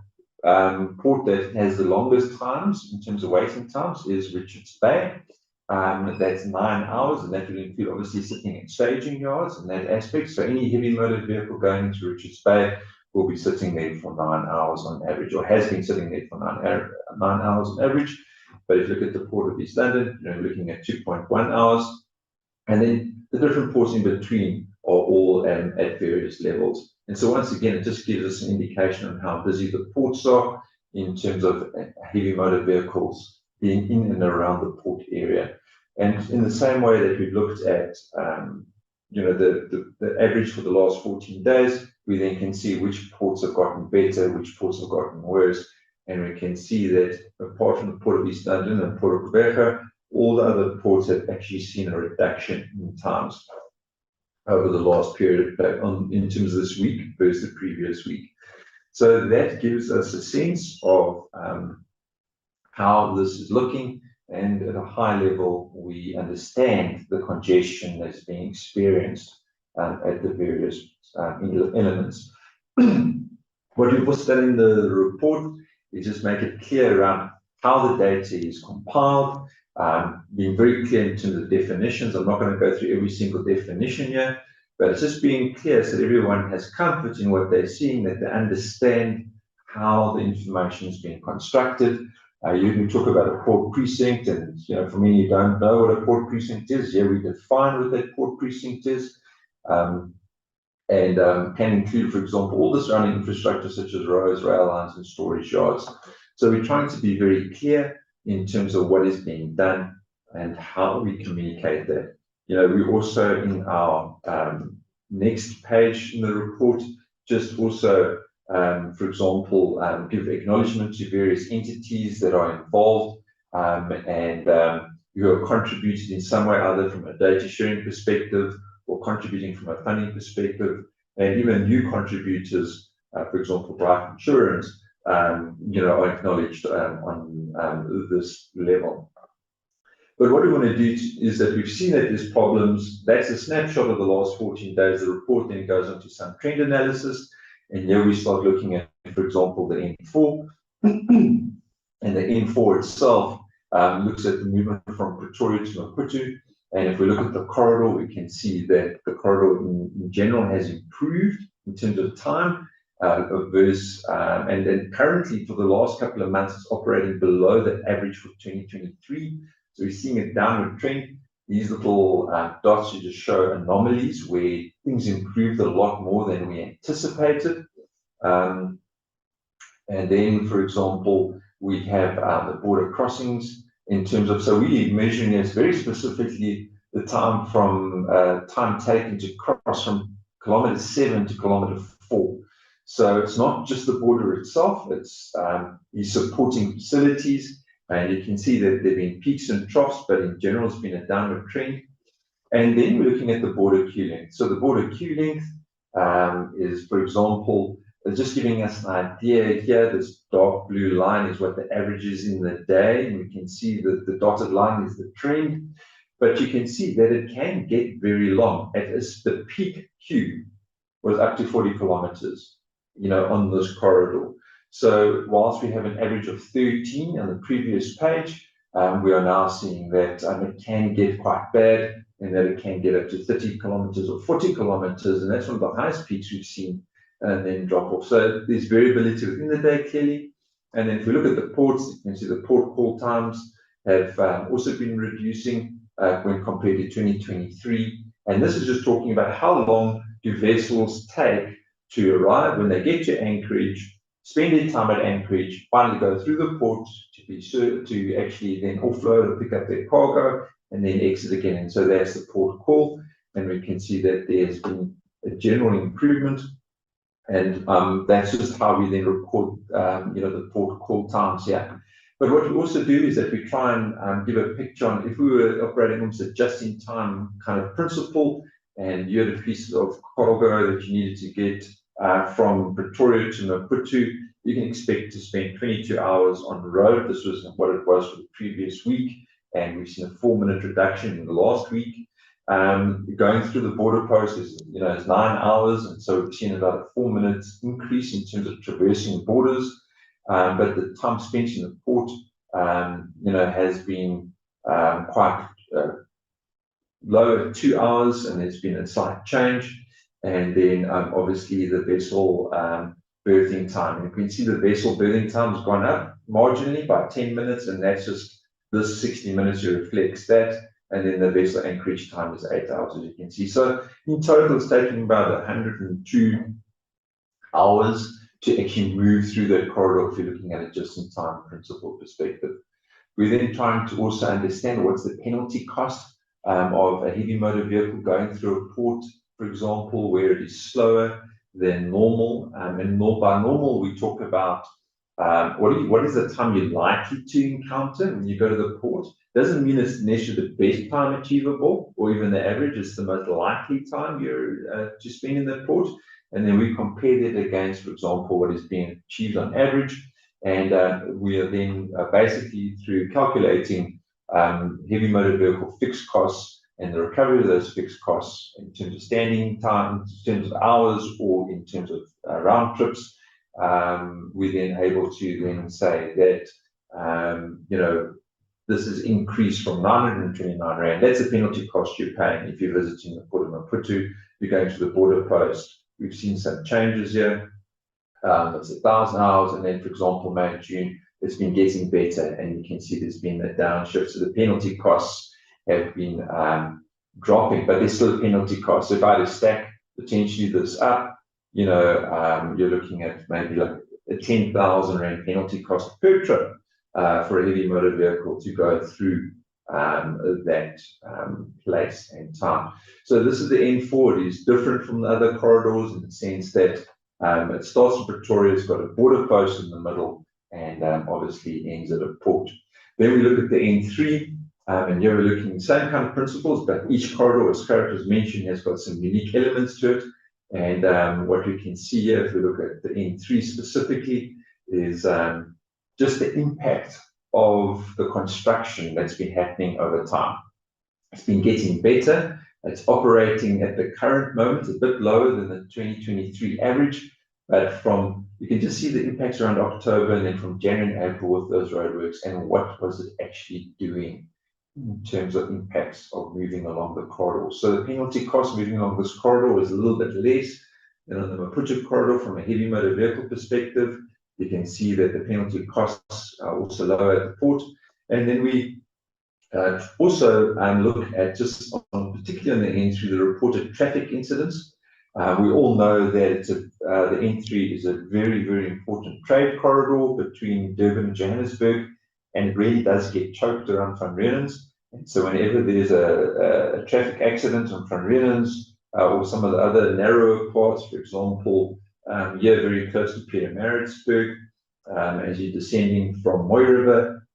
port that has the longest times in terms of waiting times is Richards Bay. That's 9 hours, and that will include obviously sitting in staging yards in that aspect. So any heavy motor vehicle going into Richards Bay will be sitting there for 9 hours on average, or has been sitting there for 9 hours on average. But if you look at the Port of East London, you're looking at 2.1 hours. And then the different ports in between are all at various levels. And so once again, it just gives us an indication on how busy the ports are in terms of heavy motor vehicles being in and around the port area. And in the same way that we've looked at the average for the last 14 days, we then can see which ports have gotten better, which ports have gotten worse. And we can see that apart from the Port of East London and Port of Gqeberha, all the other ports have actually seen a reduction in times over the last period in terms of this week versus the previous week. So that gives us a sense of how this is looking, and at a high level, we understand the congestion that's being experienced at the various elements. What we've also done in the report is just make it clear around how the data is compiled, being very clear in terms of definitions. I'm not going to go through every single definition here, but it's just being clear so that everyone has comfort in what they're seeing, that they understand how the information is being constructed. You can talk about a port precinct, and for many who don't know what a port precinct is, here we define what that port precinct is, and can include, for example, all the surrounding infrastructure such as roads, rail lines, and storage yards. So we're trying to be very clear in terms of what is being done and how we communicate that. We also, in our next page in the report, just also for example, give acknowledgement to various entities that are involved and who have contributed in some way, either from a data sharing perspective or contributing from a funding perspective, and even new contributors, for example, Bright Insurance, are acknowledged on this level. But what we want to do is that we've seen that there's problems. That's a snapshot of the last 14 days. The report then goes on to some trend analysis. And here we start looking at, for example, the N4. And the N4 itself looks at the movement from Pretoria to Maputo. And if we look at the corridor, we can see that the corridor in general has improved in terms of time. And then currently, for the last couple of months, it's operating below the average for 2023. So we're seeing a downward trend. These little dots just show anomalies where things improved a lot more than we anticipated. And then, for example, we have the border crossings in terms of, so we're measuring this very specifically the time from time taken to cross from kilometer 7 to kilometer 4. So it's not just the border itself, it's these supporting facilities. And you can see that there have been peaks and troughs, but in general, it's been a downward trend. And then we're looking at the border queue length. So the border queue length is, for example, just giving us an idea here. This dark blue line is what the average is in the day, and we can see that the dotted line is the trend. But you can see that it can get very long. The peak Q was up to 40 kilometers, on this corridor. So whilst we have an average of 13 on the previous page, we are now seeing that it can get quite bad, and that it can get up to 30 kilometers or 40 kilometers, and that's one of the highest peaks we've seen, and then drop off. So there's variability within the day, clearly. And then if we look at the ports, you can see the port call times have also been reducing when compared to 2023. And this is just talking about how long do vessels take to arrive when they get to anchorage, spend their time at anchorage, finally go through the port to actually then offload or pick up their cargo, and then exit again. And so that's the port call, and we can see that there's been a general improvement, and that's just how we then record the port call times here. But what we also do is that we try and give a picture on if we were operating almost a just-in-time kind of principle, and you had a piece of cargo that you needed to get from Pretoria to Maputo, you can expect to spend 22 hours on the road. This was what it was for the previous week, and we've seen a 4-minute reduction in the last week. Going through the border post is 9 hours, and so we've seen about a 4 minutes increase in terms of traversing borders. But the time spent in the port, has been quite low at 2 hours, and there's been a slight change. And then obviously the vessel berthing time, and you can see the vessel berthing time has gone up marginally by 10 minutes, and that's just this 60 minutes reflects that. And then the vessel anchorage time is 8 hours, as you can see. So in total, it's taking about 102 hours to actually move through that corridor if you're looking at it just in time principle perspective. We're then trying to also understand what's the penalty cost of a heavy motor vehicle going through a port, for example, where it is slower than normal. And by normal, we talk about what is the time you're likely to encounter when you go to the port. Doesn't mean it's necessarily the best time achievable, or even the average. It's the most likely time you're to spend in the port. And then we compare that against, for example, what is being achieved on average. And we are then basically through calculating heavy motor vehicle fixed costs and the recovery of those fixed costs in terms of standing time, in terms of hours, or in terms of round trips, we're then able to then say that, this is increased from 929 Rand. That's the penalty cost you're paying if you're visiting the Port of Maputo. You're going to the border post. We've seen some changes here. It's 1,000 hours, and then, for example, May and June, it's been getting better, and you can see there's been a downshift. So the penalty costs have been dropping, but there's still a penalty cost. So if I had to stack potentially this up, you're looking at maybe like a 10,000 Rand penalty cost per trip for a heavy motor vehicle to go through that place and time. So this is the N4. It is different from the other corridors in the sense that it starts in Pretoria, it's got a border post in the middle, and obviously ends at a port. Then we look at the N3, and here we're looking at the same kind of principles, but each corridor, as Gerrit was mentioned, has got some unique elements to it. And what we can see here, if we look at the N3 specifically, is just the impact of the construction that's been happening over time. It's been getting better. It's operating at the current moment a bit lower than the 2023 average, but you can just see the impacts around October, and then from January and April with those roadworks, and what was it actually doing in terms of impacts of moving along the corridor. So the penalty cost moving along this corridor was a little bit less than on the Maputo corridor from a heavy motor vehicle perspective. You can see that the penalty costs are also lower at the port. And then we also look at just particularly on the N3, the reported traffic incidents. We all know that the N3 is a very, very important trade corridor between Durban and Johannesburg, and it really does get choked around Van Riebeeck. And so whenever there's a traffic accident on Van Riebeeck or some of the other narrower parts, for example, here very close to Pietermaritzburg, as you're descending from Mooi River,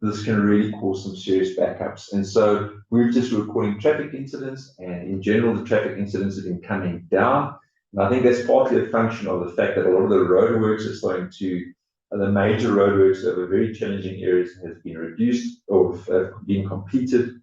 this can really cause some serious backups. And so we're just recording traffic incidents, and in general, the traffic incidents have been coming down. And I think that's partly a function of the fact that a lot of the roadworks are starting to, the major roadworks that were very challenging areas has been reduced or have been completed.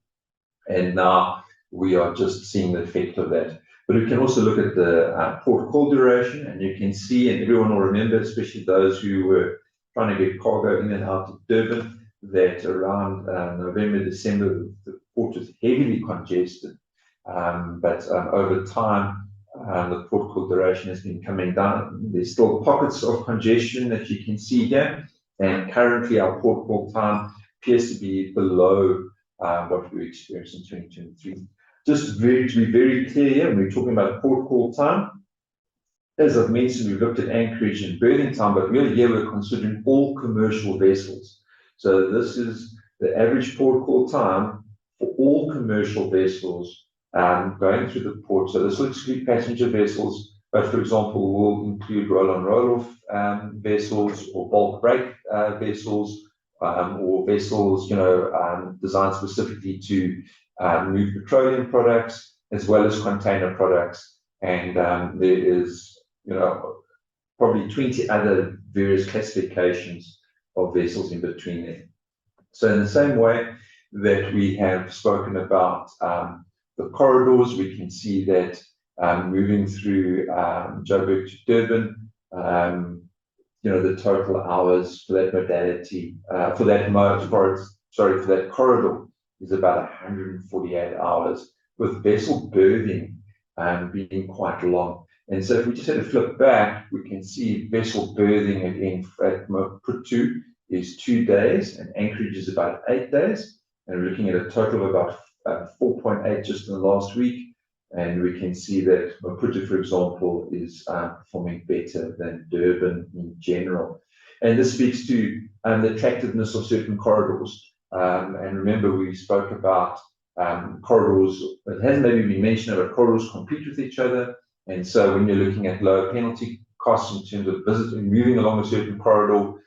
And now we are just seeing the effect of that. But we can also look at the port call duration, and you can see, and everyone will remember, especially those who were trying to get cargo in and out of Durban, that around November, December, the port was heavily congested. But over time, the port call duration has been coming down. There's still pockets of congestion that you can see here, and currently our port call time appears to be below what we experienced in 2023. Just to be very clear here, when we're talking about port call time, as I've mentioned, we've looked at anchorage and berthing time, but really here we're considering all commercial vessels. So this is the average port call time for all commercial vessels going through the port. So this will exclude passenger vessels, but for example, will include roll-on, roll-off vessels, or bulk break vessels, or vessels, designed specifically to move petroleum products, as well as container products. And there is, probably 20 other various classifications of vessels in between there. So in the same way that we have spoken about the corridors, we can see that moving through Joburg to Durban, the total hours for that modality, for that corridor is about 148 hours, with vessel berthing being quite long. And so if we just had to flip back, we can see vessel berthing again at Maputo is 2 days, and anchorage is about 8 days. And we're looking at a total of about 4.8 just in the last week. And we can see that Maputo, for example, is performing better than Durban in general. And this speaks to the attractiveness of certain corridors. And remember, we spoke about corridors, it hasn't maybe been mentioned, but corridors compete with each other. And so when you're looking at lower penalty costs in terms of visiting, moving along a certain corridor,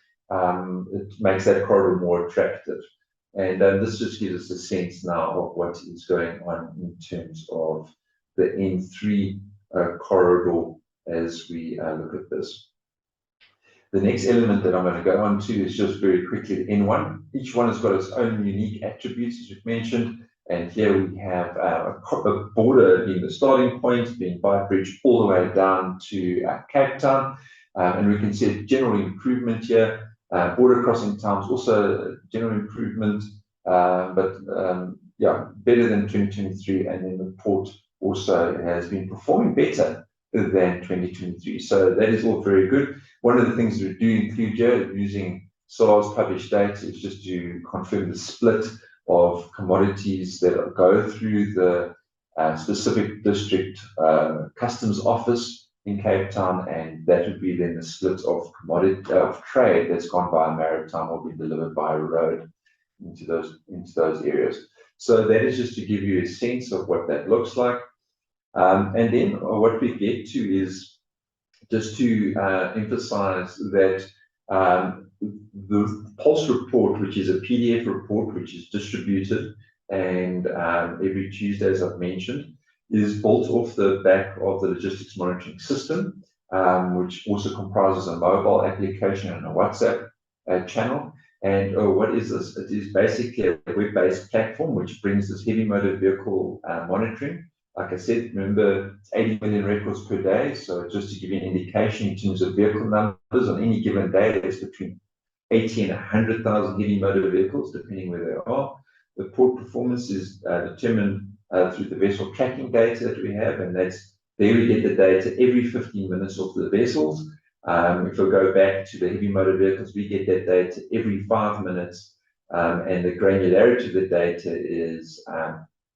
it makes that corridor more attractive. And this just gives us a sense now of what is going on in terms of the N3 corridor as we look at this. The next element that I'm going to go on to is just very quickly the N1. Each one has got its own unique attributes, as we've mentioned. And here we have a border being the starting point, being Beitbridge all the way down to Cape Town. And we can see a general improvement here. Border crossing times also general improvement, but better than 2023. And then the port also has been performing better than 2023. So that is all very good. One of the things we do include here, using SARS published data, is just to confirm the split of commodities that go through the specific district customs office in Cape Town, and that would be then the split of commodity of trade that's gone by maritime or been delivered by road into those areas. So that is just to give you a sense of what that looks like. And then what we get to is just to emphasize that the Pulse report, which is a PDF report which is distributed and every Tuesday, as I've mentioned, is built off the back of the logistics monitoring system, which also comprises a mobile application and a WhatsApp channel. And what is this? It is basically a web-based platform which brings this heavy motor vehicle monitoring. Like I said, remember, it's 80 million records per day. So just to give you an indication in terms of vehicle numbers, on any given day, there's between 80 and 100,000 heavy motor vehicles, depending where they are. The port performance is determined through the vessel tracking data that we have, and that's there we get the data every 15 minutes of the vessels. If we go back to the heavy motor vehicles, we get that data every 5 minutes, and the granularity of the data is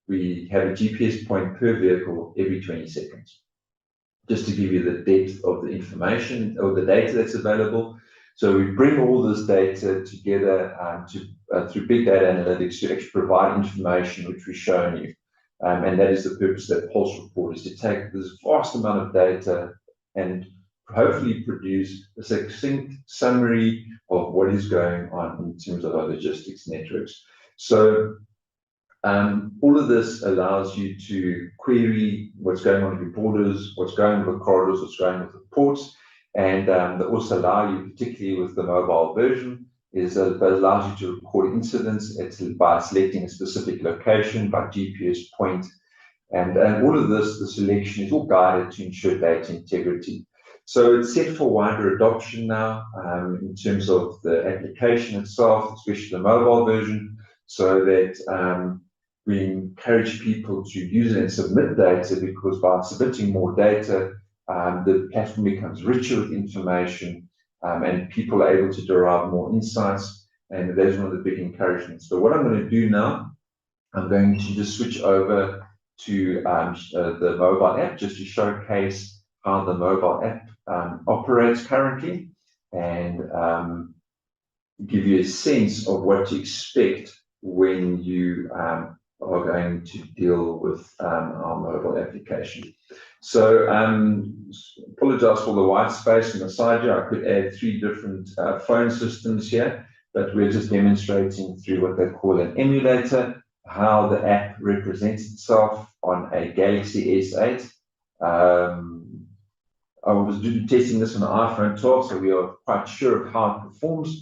we have a GPS point per vehicle every 20 seconds, just to give you the depth of the information or the data that's available. So we bring all this data together through big data analytics to actually provide information which we've shown you. And that is the purpose of that Pulse report, is to take this vast amount of data and hopefully produce a succinct summary of what is going on in terms of our logistics networks. So all of this allows you to query what's going on with your borders, what's going on with the corridors, what's going on with the ports, and they also allow you, particularly with the mobile version, is that it allows you to record incidents by selecting a specific location, by GPS point, and all of this, the selection is all guided to ensure data integrity. So it's set for wider adoption now in terms of the application itself, especially the mobile version, so that we encourage people to use it and submit data, because by submitting more data, the platform becomes richer with information, and people are able to derive more insights, and that's one of the big encouragements. So what I'm going to do now, I'm going to just switch over to the mobile app, just to showcase how the mobile app operates currently, and give you a sense of what to expect when you are going to deal with our mobile application. So apologize for the white space on the side here. I could add 3 different phone systems here, but we're just demonstrating through what they call an emulator, how the app represents itself on a Galaxy S8. I was testing this on an iPhone 12, so we are quite sure of how it performs,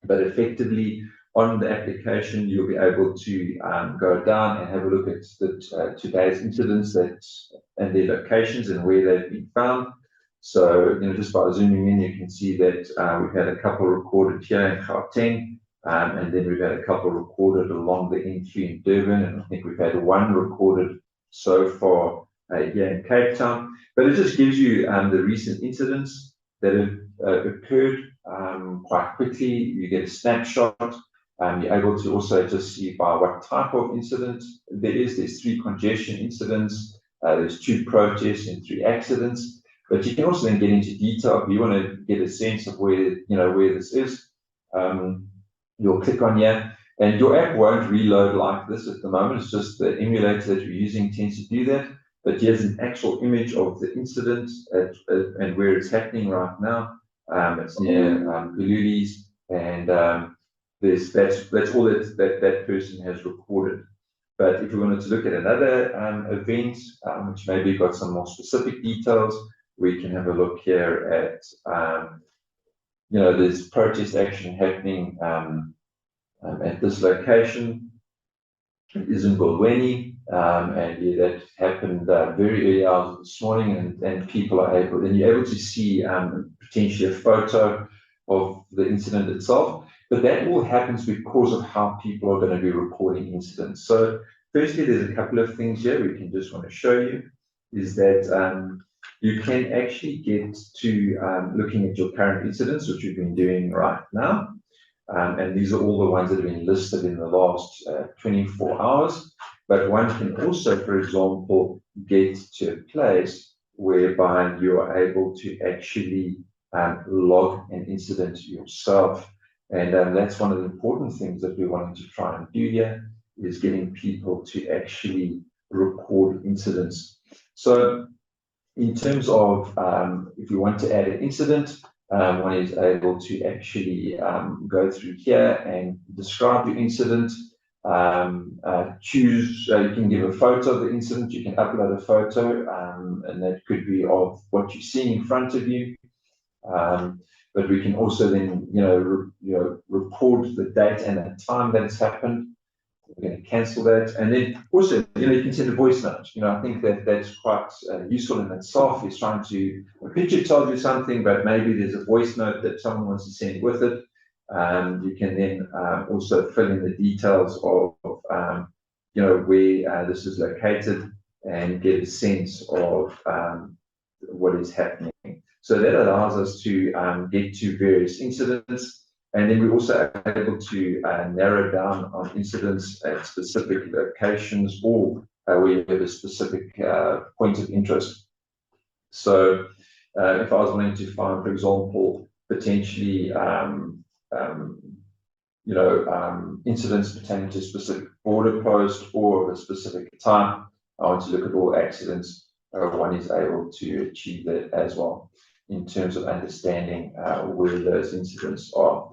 but effectively on the application, you'll be able to go down and have a look at today's incidents and their locations and where they've been found. So, just by zooming in, you can see that we've had a couple recorded here in Gauteng, and then we've had a couple recorded along the N3 in Durban, and I think we've had 1 recorded so far here in Cape Town. But it just gives you the recent incidents that have occurred quite quickly. You get a snapshot. You're able to also just see by what type of incident there is. There's 3 congestion incidents, there's 2 protests and 3 accidents. But you can also then get into detail if you want to get a sense of where this is. You'll click on here, and your app won't reload like this at the moment. It's just the emulator that you're using tends to do that. But here's an actual image of the incident and where it's happening right now. It's near Gululi's, and that's all that person has recorded. But if we wanted to look at another event, which maybe got some more specific details, we can have a look here at there's protest action happening at this location. It is in Bulweni, and that happened very early hours this morning, and people are able, and you're able to see potentially a photo of the incident itself. But that all happens because of how people are going to be reporting incidents. So firstly, there's a couple of things here we can just want to show you, is that you can actually get to looking at your current incidents, which we've been doing right now. And these are all the ones that have been listed in the last 24 hours. But one can also, for example, get to a place whereby you are able to actually log an incident yourself. And that's one of the important things that we wanted to try and do here, is getting people to actually record incidents. So in terms of if you want to add an incident, one is able to actually go through here and describe your incident. Choose, you can give a photo of the incident, you can upload a photo, and that could be of what you're seeing in front of you. But we can also then, record the date and the time that it's happened. We're going to cancel that, and then also, you can send a voice note. I think that's quite useful in itself. Is trying to, a picture tells you something, but maybe there's a voice note that someone wants to send with it. You can then also fill in the details of where this is located, and get a sense of what is happening. So that allows us to get to various incidents. And then we're also able to narrow down on incidents at specific locations, or where you have a specific point of interest. So if I was wanting to find, for example, potentially incidents pertaining to a specific border post or of a specific type, I want to look at all accidents. One is able to achieve that as well. in terms of understanding where those incidents are.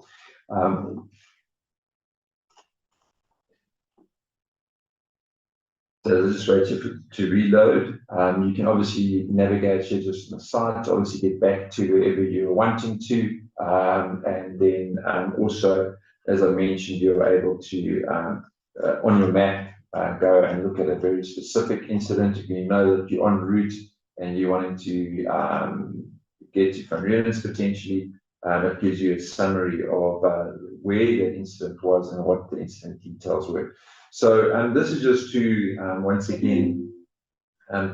So just wait to reload. You can obviously navigate here just on the side to obviously get back to wherever you're wanting to. And then also, as I mentioned, you're able to, on your map, go and look at a very specific incident. If you know that you're en route and you're wanting to get to Van Rieman's potentially, it gives you a summary of where the incident was and what the incident details were. So this is just to, once again,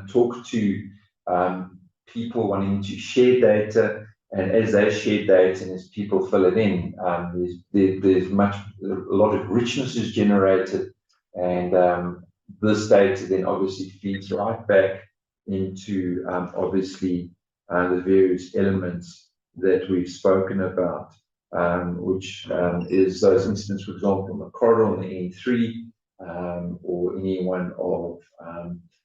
talk to people wanting to share data, and as they share data and as people fill it in, there's a lot of richness is generated, and this data then obviously feeds right back into obviously the various elements that we've spoken about, which is those incidents, for example, on the corridor on the N3, or any one of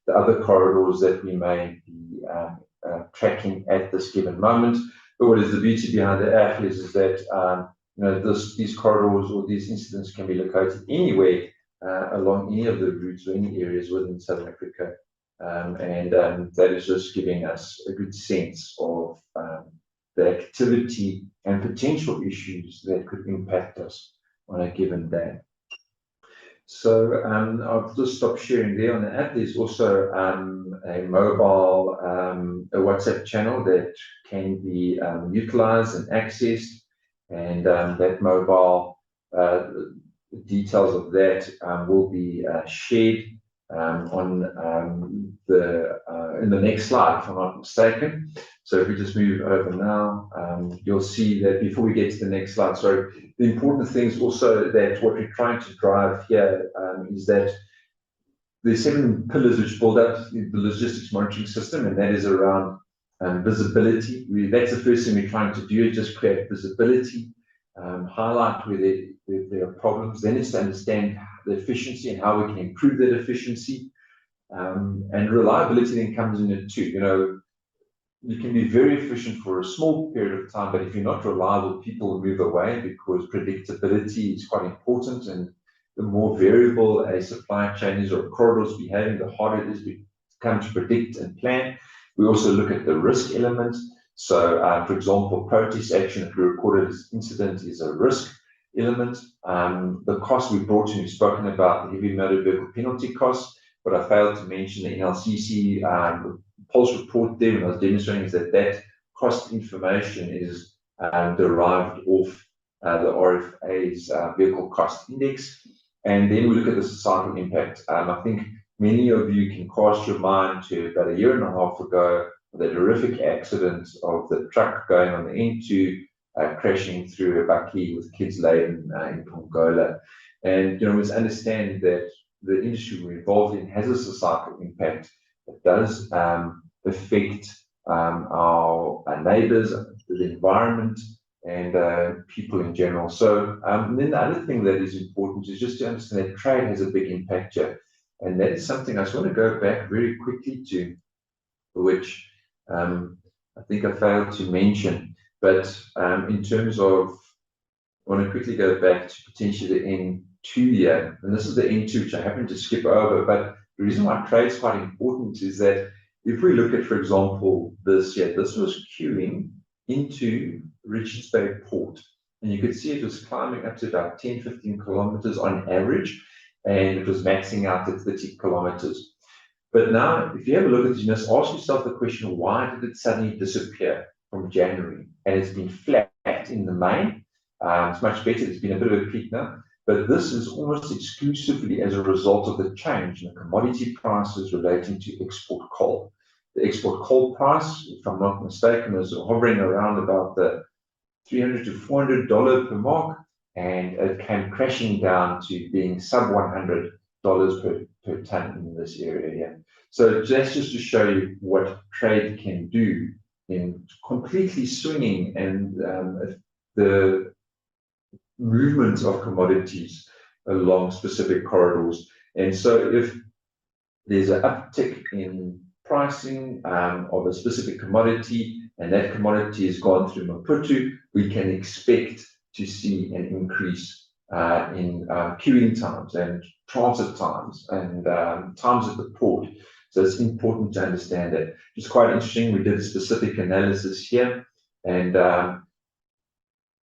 the other corridors that we may be tracking at this given moment. But what is the beauty behind the app is that you know, these corridors or these incidents can be located anywhere along any of the routes or any areas within South Africa, and that is just giving us a good sense of the activity and potential issues that could impact us on a given day. So I'll just stop sharing there on the app. There's also a mobile, a WhatsApp channel that can be utilized and accessed, and that mobile details of that will be shared on in the next slide, if I'm not mistaken. So if we just move over now, you'll see that before we get to the next slide, so the important thing is also that what we're trying to drive here is that there's 7 pillars which build up the logistics monitoring system, and that is around visibility. That's the first thing we're trying to do, is just create visibility, highlight where there are problems. Then it's to understand the efficiency and how we can improve that efficiency. And reliability then comes in it too. You know, you can be very efficient for a small period of time, but if you're not reliable, people move away, because predictability is quite important. And the more variable a supply chain is or a corridor is behaving, the harder it is to come to predict and plan. We also look at the risk element. So, for example, protest action, if we recorded this incident, is a risk element. The cost we brought in, we've spoken about the heavy motor vehicle penalty costs, but I failed to mention the NLCC Pulse report there when I was demonstrating, is that cost information is derived off the RFA's vehicle cost index. And then we look at the societal impact. I think many of you can cast your mind to about 1.5 years ago, the horrific accident of the truck going on the N2, crashing through a bakkie with kids laden in Pongola. And you know, we understand that the industry we're involved in has a societal impact that does affect our neighbours, the environment, and people in general. So then the other thing that is important is just to understand that trade has a big impact here. And that is something I just want to go back very quickly to, which I think I failed to mention. But in terms of, I want to quickly go back to potentially the N2 here. And this is the N2, which I happen to skip over. But the reason why trade is quite important is that if we look at, for example, this here, this was queuing into Richards Bay Port. And you could see it was climbing up to about 10, 15 kilometers on average. And it was maxing out at 30 kilometers. But now, if you have a look at this, you must ask yourself the question, why did it suddenly disappear from January? And it's been flat in the main. It's much better. There's been a bit of a peak now. But this is almost exclusively as a result of the change in the commodity prices relating to export coal. The export coal price, if I'm not mistaken, was hovering around about the $300 to $400 per mark, and it came crashing down to being sub $100 per ton in this area here. So that's just to show you what trade can do in completely swinging and the movement of commodities along specific corridors. And so if there's an uptick in pricing of a specific commodity, and that commodity has gone through Maputo, we can expect to see an increase in queuing times and transit times and times at the port. So it's important to understand that. It's quite interesting. We did a specific analysis here, and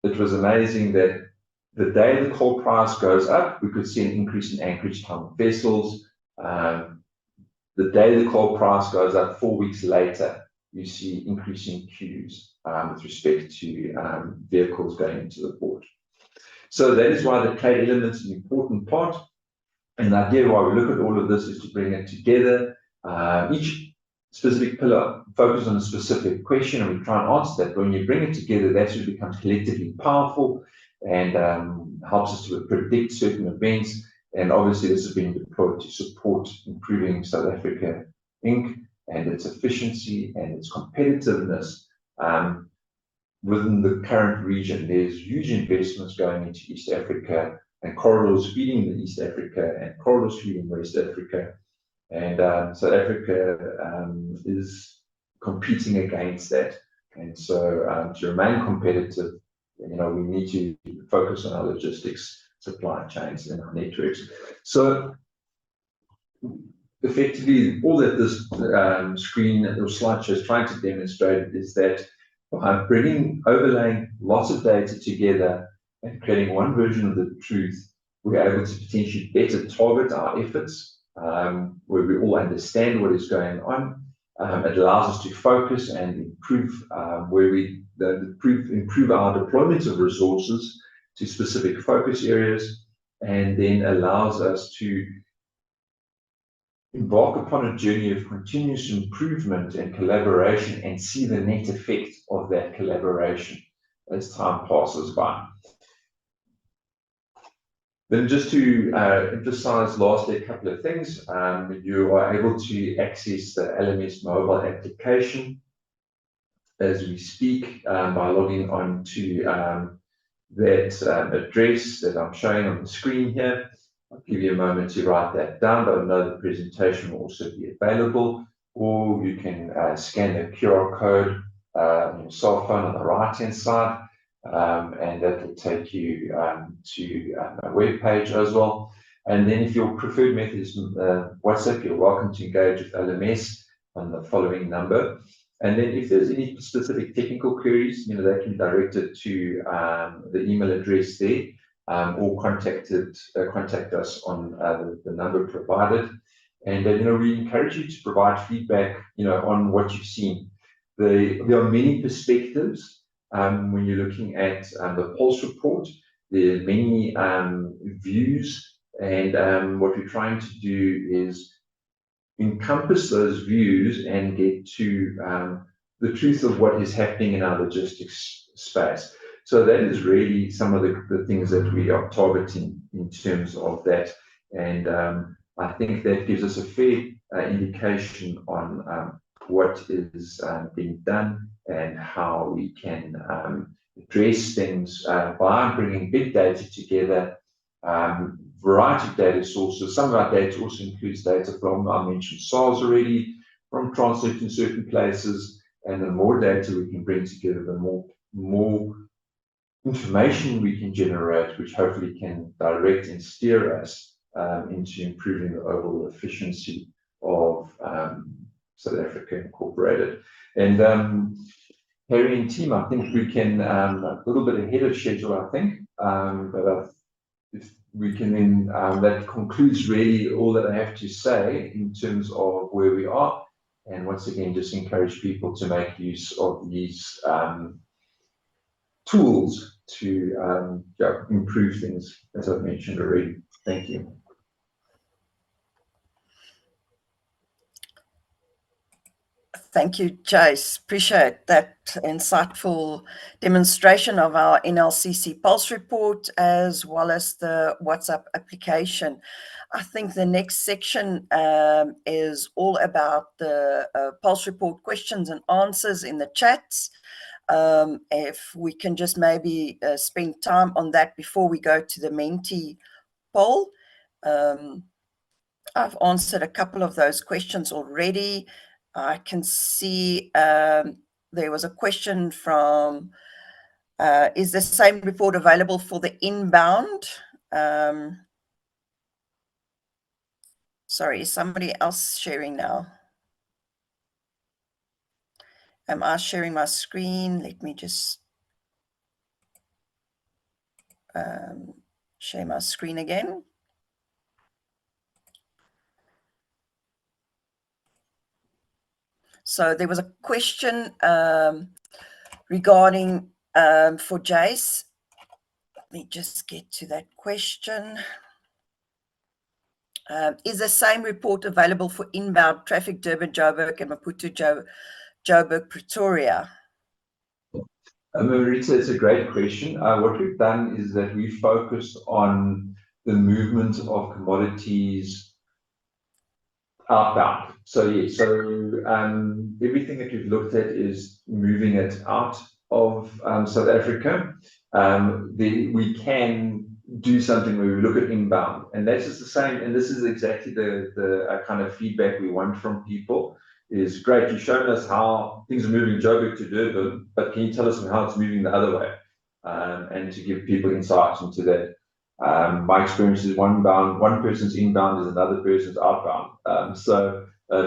it was amazing that the day the coal price goes up, we could see an increase in anchorage time of vessels. The day the coal price goes up 4 weeks later, you see increasing queues with respect to vehicles going into the port. So that is why the trade element is an important part. And the idea why we look at all of this is to bring it together. Each specific pillar focuses on a specific question, and we try and answer that. But when you bring it together, that's what becomes collectively powerful and helps us to predict certain events. And obviously, this has been deployed to support improving South Africa Inc. and its efficiency and its competitiveness within the current region. There's huge investments going into East Africa and corridors feeding the East Africa and corridors feeding West Africa. And South Africa is competing against that. And so to remain competitive, we need to focus on our logistics, supply chains, and our networks. So effectively, all that this screen or slideshow is trying to demonstrate is that by overlaying lots of data together and creating one version of the truth, we're able to potentially better target our efforts, where we all understand what is going on. It allows us to focus and improve improve our deployment of resources to specific focus areas, and then allows us to embark upon a journey of continuous improvement and collaboration and see the net effect of that collaboration as time passes by. Then just to emphasize lastly a couple of things, you are able to access the LMS mobile application as we speak by logging on to that address that I'm showing on the screen here. I'll give you a moment to write that down, but I know the presentation will also be available, or you can scan the QR code on your cell phone on the right-hand side, and that will take you to a web page as well. And then if your preferred method is WhatsApp, you're welcome to engage with LMS on the following number. And then if there's any specific technical queries, they can be directed to the email address there, or contact us on the number provided. And we encourage you to provide feedback, on what you've seen. There are many perspectives when you're looking at the Pulse report. There are many views, and what we're trying to do is encompass those views and get to the truth of what is happening in our logistics space. So that is really some of the things that we are targeting in terms of that. And I think that gives us a fair indication on what is being done and how we can address things by bringing big data together, variety of data sources. Some of our data also includes data from, I mentioned SARS already, from transit in certain places, and the more data we can bring together, the more information we can generate, which hopefully can direct and steer us into improving the overall efficiency of South Africa Incorporated. And Harry and team, I think we can a little bit ahead of schedule, I think, but if we can then, that concludes really all that I have to say in terms of where we are. And once again, just encourage people to make use of these tools to improve things, as I've mentioned already. Thank you. Thank you, Jace. Appreciate that insightful demonstration of our NLCC Pulse report as well as the WhatsApp application. I think the next section is all about the Pulse report questions and answers in the chats. If we can just maybe spend time on that before we go to the Menti poll. I've answered a couple of those questions already. I can see there was a question from, is the same report available for the inbound? Sorry, is somebody else sharing now? Am I sharing my screen? Let me just share my screen again. So there was a question regarding for Jace. Let me just get to that question. Is the same report available for inbound traffic Durban, Joburg, and Maputo, Joburg, Pretoria? Marita, it's a great question. What we've done is that we focused on the movement of commodities outbound. So yes, everything that we've looked at is moving it out of South Africa. We can do something where we look at inbound, and that's just the same. And this is exactly the kind of feedback we want from people. Is great. You've shown us how things are moving Joburg to Durban, but can you tell us how it's moving the other way? And to give people insights into that. My experience is one person's inbound is another person's outbound.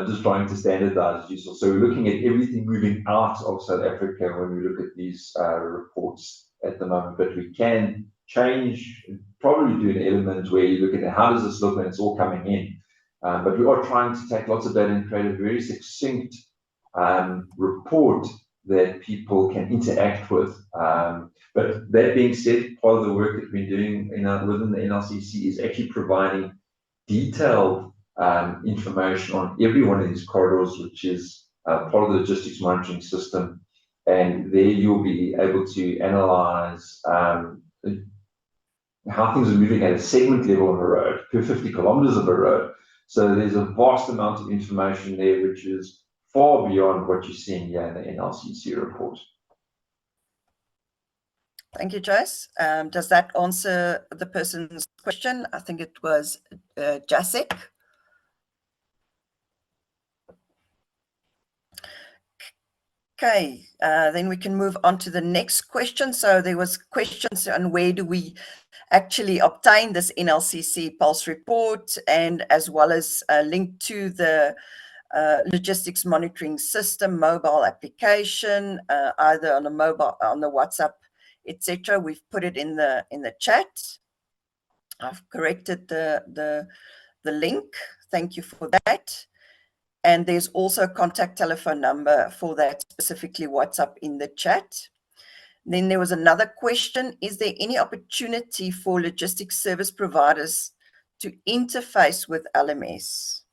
Just trying to standardize is useful. So we're looking at everything moving out of South Africa when we look at these reports at the moment, but we can change, probably do an element where you look at how does this look when it's all coming in. But we are trying to take lots of data and create a very succinct report that people can interact with. But that being said, part of the work that we're doing within the NLCC is actually providing detailed information on every one of these corridors, which is part of the logistics monitoring system. And there you'll be able to analyze how things are moving at a segment level on a road, per 50 kilometers of a road. So there's a vast amount of information there, which is far beyond what you're seeing here in the NLCC report. Thank you, Joyce. Does that answer the person's question? I think it was Jacek. Okay, then we can move on to the next question. So there was questions on where do we actually obtain this NLCC Pulse report, and as well as a link to the logistics monitoring system mobile application, either on a mobile, on the WhatsApp, etc. We've put it in the chat. I've corrected the link. Thank you for that. And there's also a contact telephone number for that, specifically WhatsApp, in the chat. Then there was another question. Is there any opportunity for logistics service providers to interface with LMS?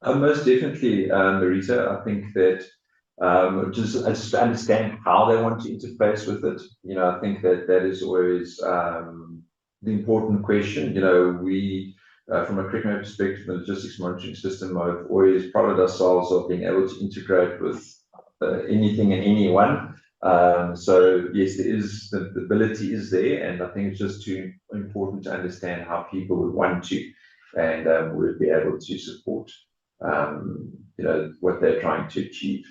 Most definitely, Marita. I think that just to understand how they want to interface with it. I think that is always the important question. We, from a Crickmate perspective, the logistics monitoring system, I've always prided ourselves of being able to integrate with anything and anyone. So yes, there is the ability is there, and I think it's just too important to understand how people would want to, and would be able to support what they're trying to achieve.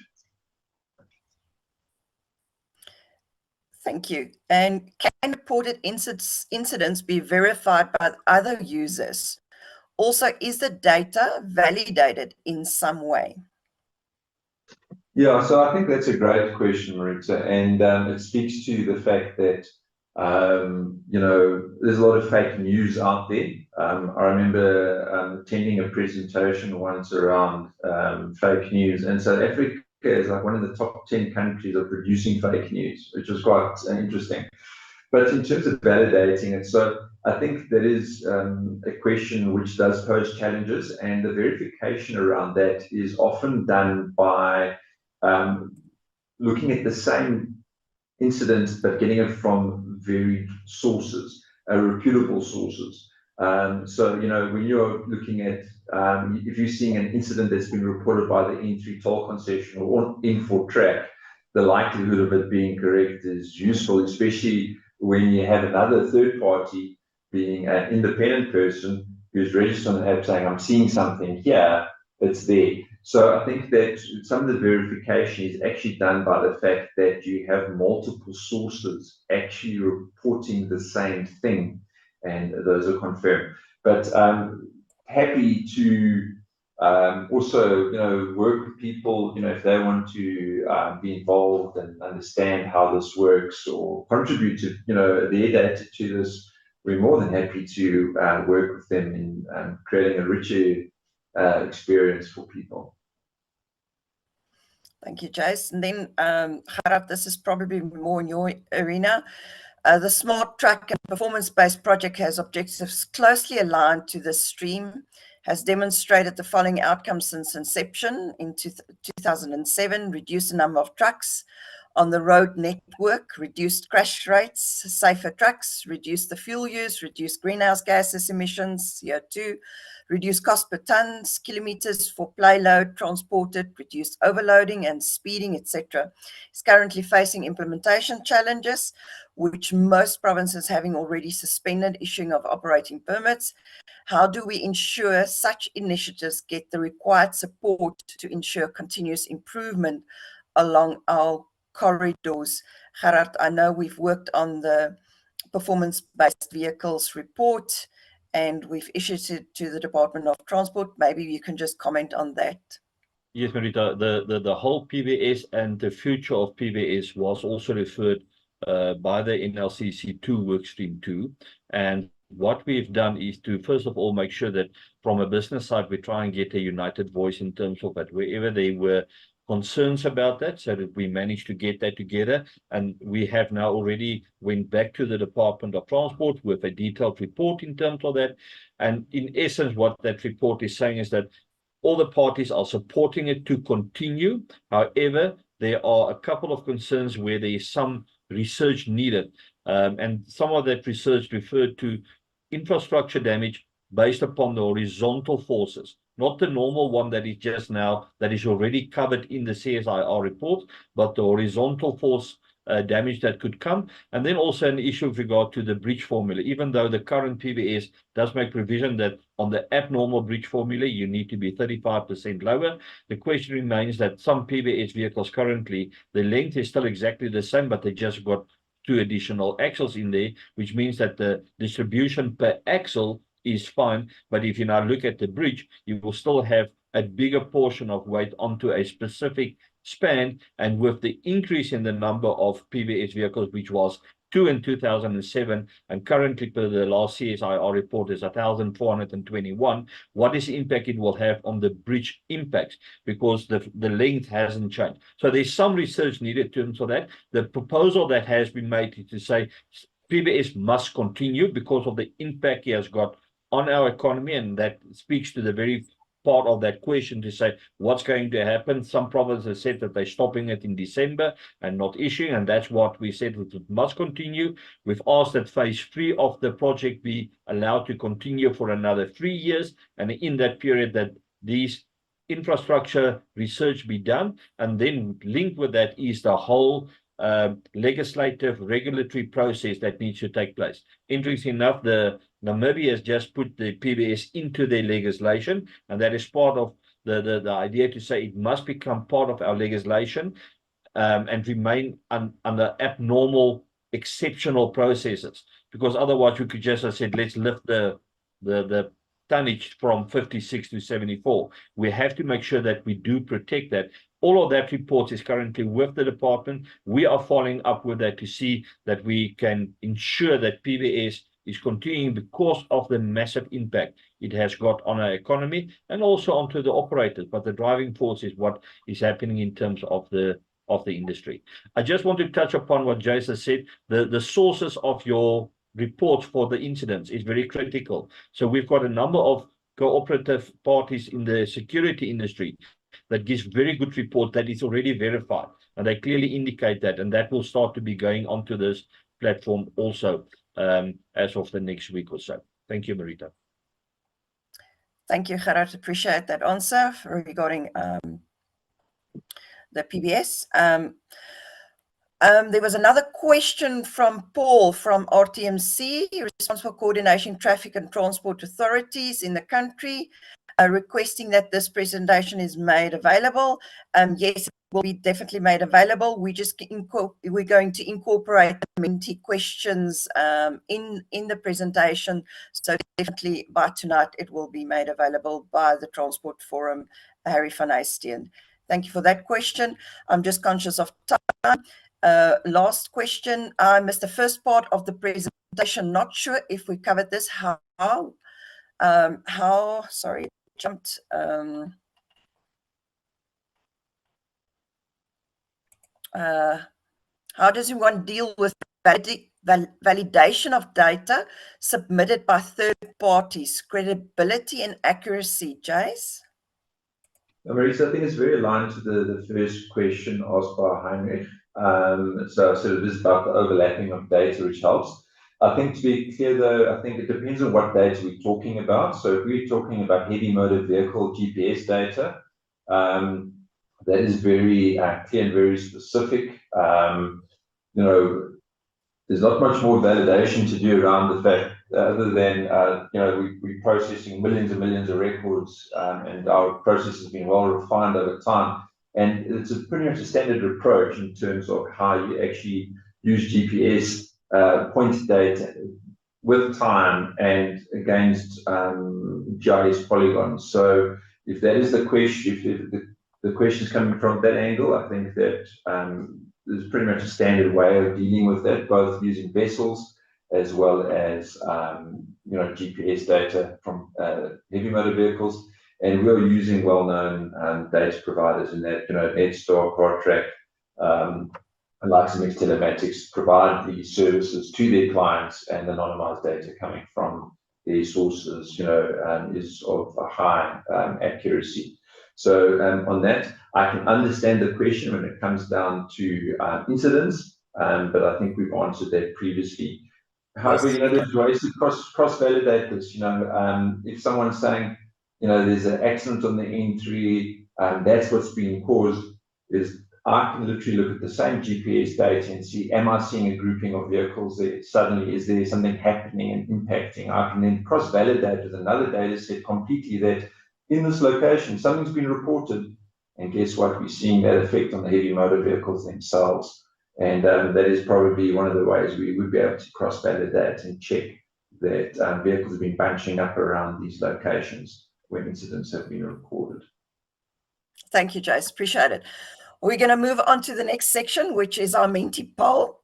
Thank you. And can reported incidents be verified by other users? Also, is the data validated in some way? Yeah, so I think that's a great question, Marita, and it speaks to the fact that there's a lot of fake news out there. I remember attending a presentation once around fake news, and South Africa is like one of the top 10 countries of producing fake news, which was quite interesting. But in terms of validating it, so I think that is a question which does pose challenges, and the verification around that is often done by looking at the same incident, but getting it from varied sources, reputable sources. So, when you're looking at, if you're seeing an incident that's been reported by the N3 toll concession or N4 the likelihood of it being correct is useful, especially when you have another third party being an independent person who's registered on the app saying, I'm seeing something here, it's there. So I think that some of the verification is actually done by the fact that you have multiple sources actually reporting the same thing, and those are confirmed. But happy to also, work with people, if they want to be involved and understand how this works or contribute to, their data to this. We're more than happy to work with them in creating a richer experience for people. Thank you, Jace. And then, Gerard, this is probably more in your arena. The Smart Track and Performance-Based Project has objectives closely aligned to this stream, has demonstrated the following outcomes since inception in 2007, reduced the number of trucks on the road network, reduced crash rates, safer trucks, reduced the fuel use, reduced greenhouse gases emissions, CO2, reduced cost per tons, kilometers for payload transported, reduced overloading and speeding, etc. It's currently facing implementation challenges, which most provinces having already suspended issuing of operating permits. How do we ensure such initiatives get the required support to ensure continuous improvement along our corridors? Gerard, I know we've worked on the performance-based vehicles report and we've issued it to the Department of Transport. Maybe you can just comment on that. Yes, Marita, the whole PBS and the future of PBS was also referred by the NLCC to workstream 2. And what we've done is to, first of all, make sure that from a business side, we try and get a united voice in terms of that, wherever there were concerns about that, so that we managed to get that together. And we have now already went back to the Department of Transport with a detailed report in terms of that. And in essence, what that report is saying is that all the parties are supporting it to continue. However, there are a couple of concerns where there is some research needed. And some of that research referred to infrastructure damage based upon the horizontal forces, not the normal one that is just now, that is already covered in the CSIR report, but the horizontal force damage that could come. And then also an issue with regard to the breach formula, even though the current PBS does make provision that on the abnormal breach formula, you need to be 35% lower. The question remains that some PBS vehicles currently, the length is still exactly the same, but they just got 2 additional axles in there, which means that the distribution per axle is fine. But if you now look at the bridge, you will still have a bigger portion of weight onto a specific span. And with the increase in the number of PBS vehicles, which was 2 in 2007, and currently per the last CSIR report is 1,421, what is the impact it will have on the bridge impacts, because the length hasn't changed. So there's some research needed in terms of that. The proposal that has been made is to say PBS must continue because of the impact it has got on our economy, and that speaks to the very part of that question to say what's going to happen. Some provinces said that they're stopping it in December and not issuing, and that's what we said, it must continue. We've asked that phase 3 of the project be allowed to continue for another 3 years, and in that period that these infrastructure research be done, and then linked with that is the whole legislative regulatory process that needs to take place. Interesting enough, Namibia has just put the PBS into their legislation, and that is part of the idea to say it must become part of our legislation and remain under abnormal, exceptional processes. Because otherwise, we could just have said, let's lift the tonnage from 56 to 74. We have to make sure that we do protect that. All of that report is currently with the department. We are following up with that to see that we can ensure that PBS is continuing because of the massive impact it has got on our economy and also onto the operators. But the driving force is what is happening in terms of the industry. I just want to touch upon what Jason said. The sources of your reports for the incidents is very critical. So we've got a number of cooperative parties in the security industry that gives very good report that is already verified, and they clearly indicate that, and that will start to be going onto this platform also as of the next week or so. Thank you, Marita. Thank you, Gerard. Appreciate that answer regarding the PBS. There was another question from Paul from RTMC, responsible for coordination traffic and transport authorities in the country, requesting that this presentation is made available. Yes, it will be definitely made available. We're going to incorporate the Menti questions in the presentation. So definitely by tonight it will be made available by the Transport Forum, Harry van Eysteen. Thank you for that question. I'm just conscious of time. Last question. I missed the first part of the presentation. Not sure if we covered this. Sorry, jumped. How does one deal with validation of data submitted by third parties, credibility and accuracy? Jace? Marisa, I think it's very aligned to the first question asked by Heinrich. So it is about the overlapping of data, which helps. I think to be clear though, I think it depends on what data we're talking about. So if we're talking about heavy motor vehicle GPS data, that is very clear and very specific. There's not much more validation to do around the fact, other than we're processing millions and millions of records, and our process has been well refined over time. And it's pretty much a standard approach in terms of how you actually use GPS point data with time and against GIS polygons. So if that is the question, if the question is coming from that angle, I think that there's pretty much a standard way of dealing with that, both using vessels as well as GPS data from heavy motor vehicles. And we're using well-known data providers in that, Netstar, Cartrack, and Luxemix Telematics provide these services to their clients, and anonymized data coming from their sources, is of a high accuracy. So on that, I can understand the question when it comes down to incidents, but I think we've answered that previously. However, there's ways to cross-validate this. If someone's saying, there's an accident on the N3, that's what's being caused, I can literally look at the same GPS data and see, am I seeing a grouping of vehicles there? Suddenly, is there something happening and impacting? I can then cross-validate with another data set completely that in this location, something's been reported, and guess what? We're seeing that effect on the heavy motor vehicles themselves. And that is probably one of the ways we would be able to cross-validate and check that vehicles have been bunching up around these locations when incidents have been recorded. Thank you, Jace. Appreciate it. We're going to move on to the next section, which is our Menti poll.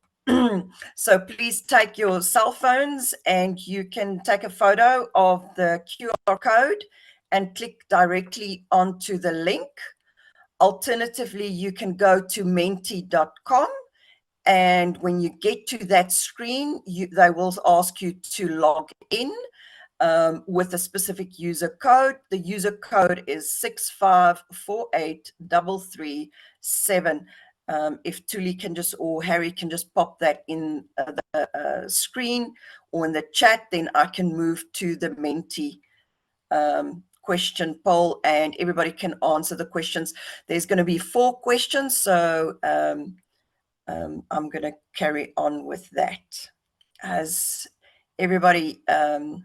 So please take your cell phones and you can take a photo of the QR code and click directly onto the link. Alternatively, you can go to menti.com, and when you get to that screen, they will ask you to log in with a specific user code. The user code is 6548337. If Tuli can or Harry can just pop that in the screen or in the chat, then I can move to the Menti question poll and everybody can answer the questions. There's going to be 4 questions, so I'm going to carry on with that. As everybody, I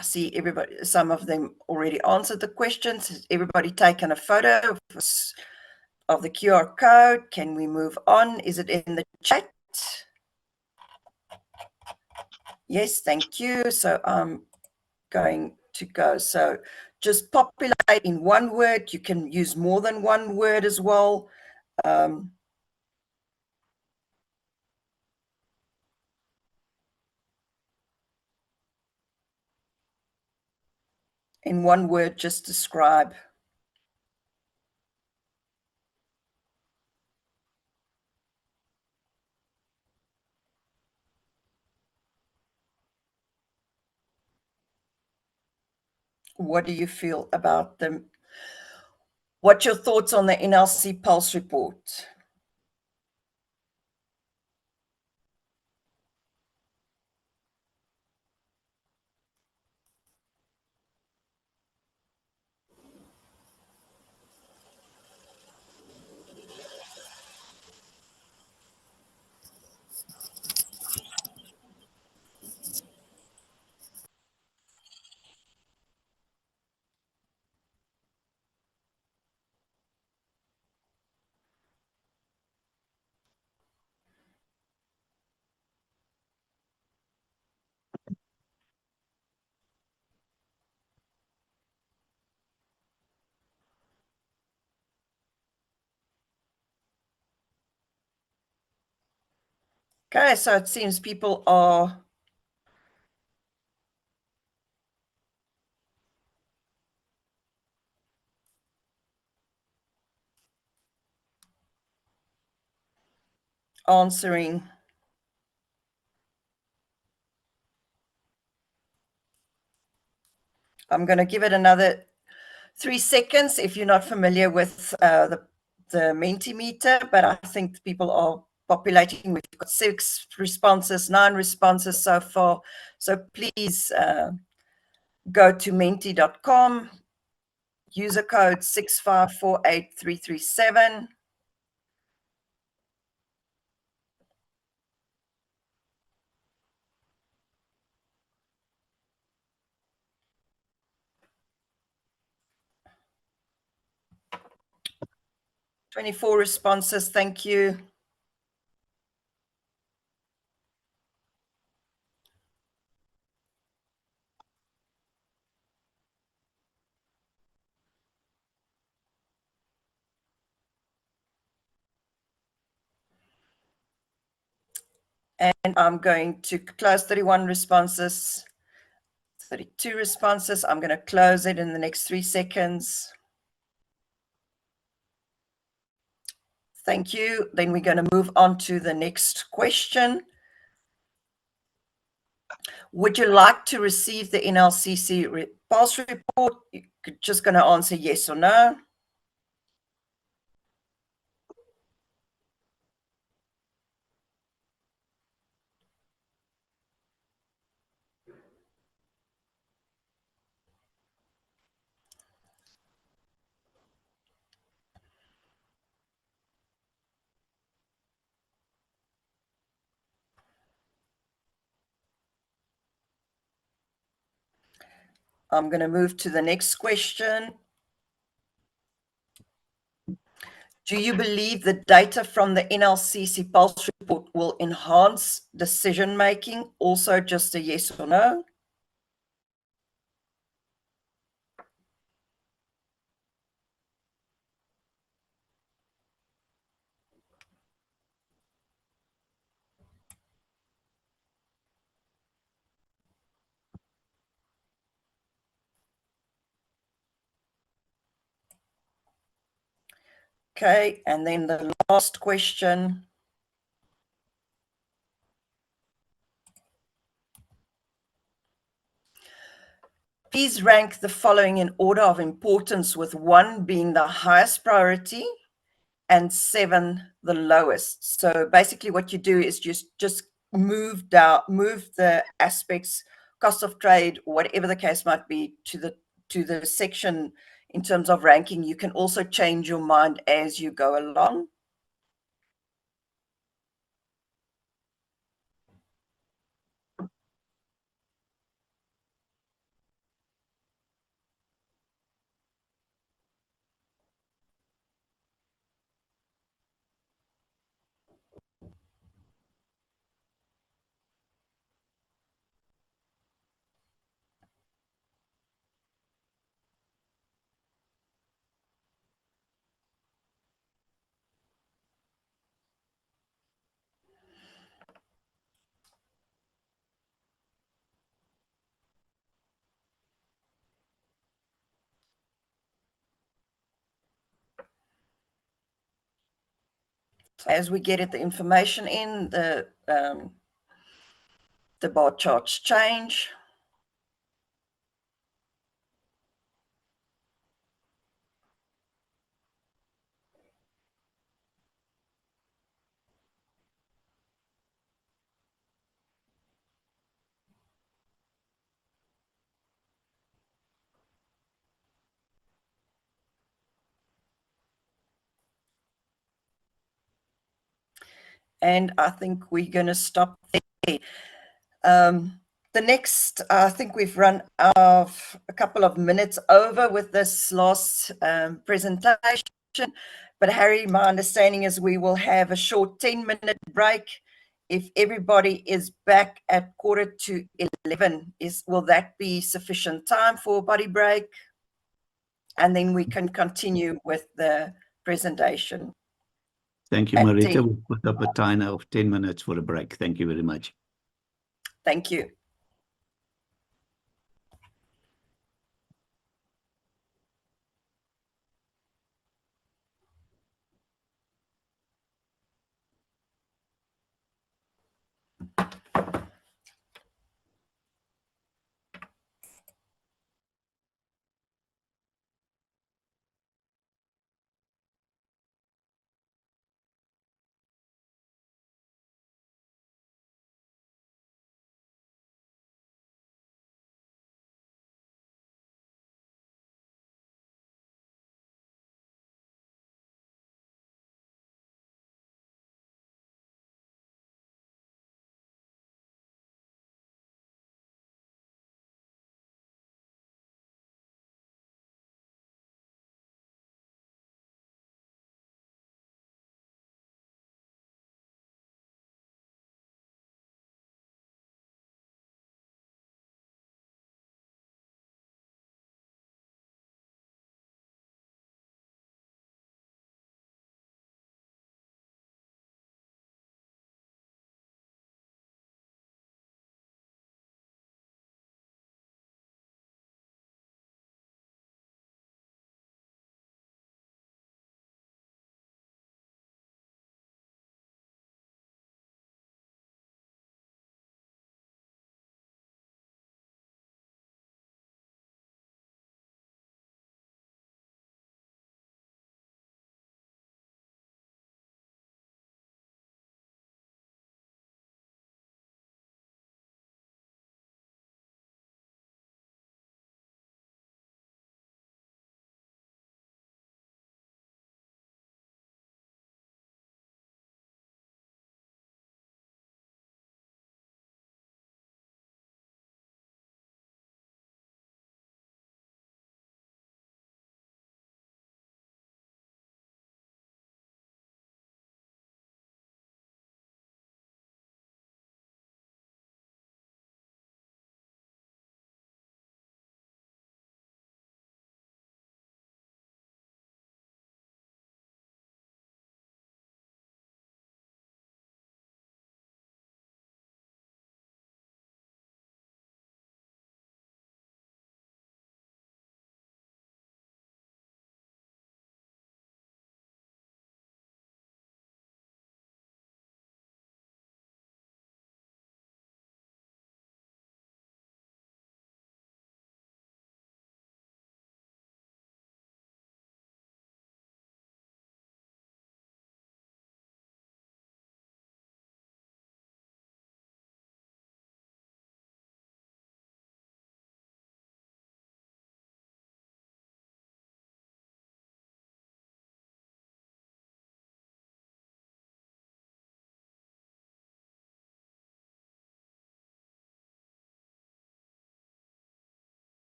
see everybody, some of them already answered the questions. Has everybody taken a photo of the QR code? Can we move on? Is it in the chat? Yes, thank you. So I'm going to go. So just populate in one word. You can use more than one word as well. In one word, just describe. What do you feel about them? What's your thoughts on the NLC Pulse report? Okay, so it seems people are answering. I'm going to give it another 3 seconds if you're not familiar with the Mentimeter, but I think people are populating. We've got 6 responses, 9 responses so far. So please go to menti.com, user code 6548337. "24 responses, thank you." And I'm going to close 31 responses, 32 responses. I'm going to close it in the next 3 seconds. Thank you. Then we're going to move on to the next question. Would you like to receive the NLCC pulse report? You're just going to answer yes or no. I'm going to move to the next question. Do you believe the data from the NLCC pulse report will enhance decision making? Also just a yes or no. Okay, and then the last question. Please rank the following in order of importance, with 1 being the highest priority and 7 the lowest. So basically what you do is just move the aspects, cost of trade, whatever the case might be, to the section in terms of ranking. You can also change your mind as you go along. As we get the information in, the bar charts change. And I think we're going to stop there. The next, I think we've run a couple of minutes over with this last presentation. But Harry, my understanding is we will have a short 10-minute break. If everybody is back at 11:15, will that be sufficient time for a body break? And then we can continue with the presentation. Thank you, at Marita. 10. We'll put up a timer of 10 minutes for a break. Thank you very much. Thank you.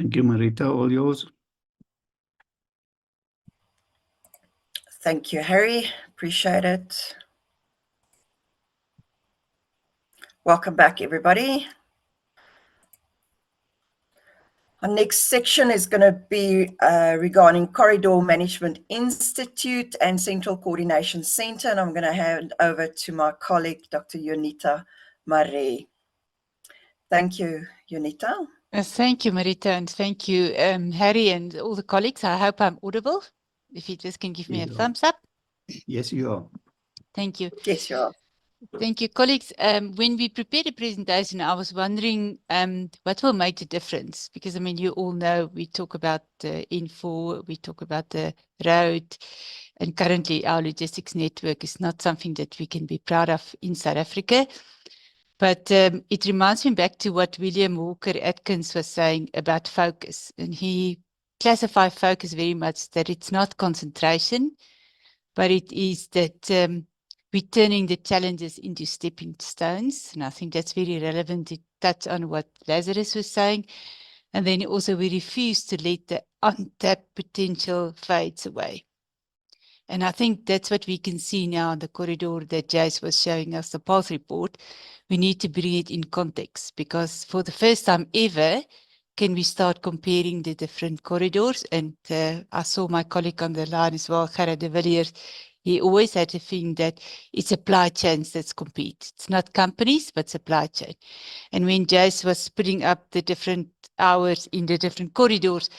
Thank you, Marita. All yours. Thank you, Harry. Appreciate it. Welcome back, everybody. Our next section is going to be regarding Corridor Management Institute and Central Coordination Center, and I'm going to hand over to my colleague, Dr. Jonita Maree. Thank you, Jonita. Thank you, Marita, and thank you, Harry, and all the colleagues. I hope I'm audible. If you just can give me a thumbs up. Yes, you are. Thank you. Yes, you are. Thank you, colleagues. When we prepared the presentation, I was wondering what will make the difference? Because, I mean, you all know we talk about the N4, we talk about the road, and currently our logistics network is not something that we can be proud of in South Africa. But it reminds me back to what William Walker Atkins was saying about focus. And he classified focus very much that it's not concentration, but it is that we're turning the challenges into stepping stones. And I think that's very relevant to touch on what Lazarus was saying. And then also we refuse to let the untapped potential fades away. And I think that's what we can see now in the corridor that Jace was showing us, the pulse report. We need to bring it in context, because for the first time ever, can we start comparing the different corridors? And I saw my colleague on the line as well, Gerard de Villiers. He always had a thing that it's supply chains that's compete. It's not companies, but supply chain. And when Jace was putting up the different hours in the different corridors,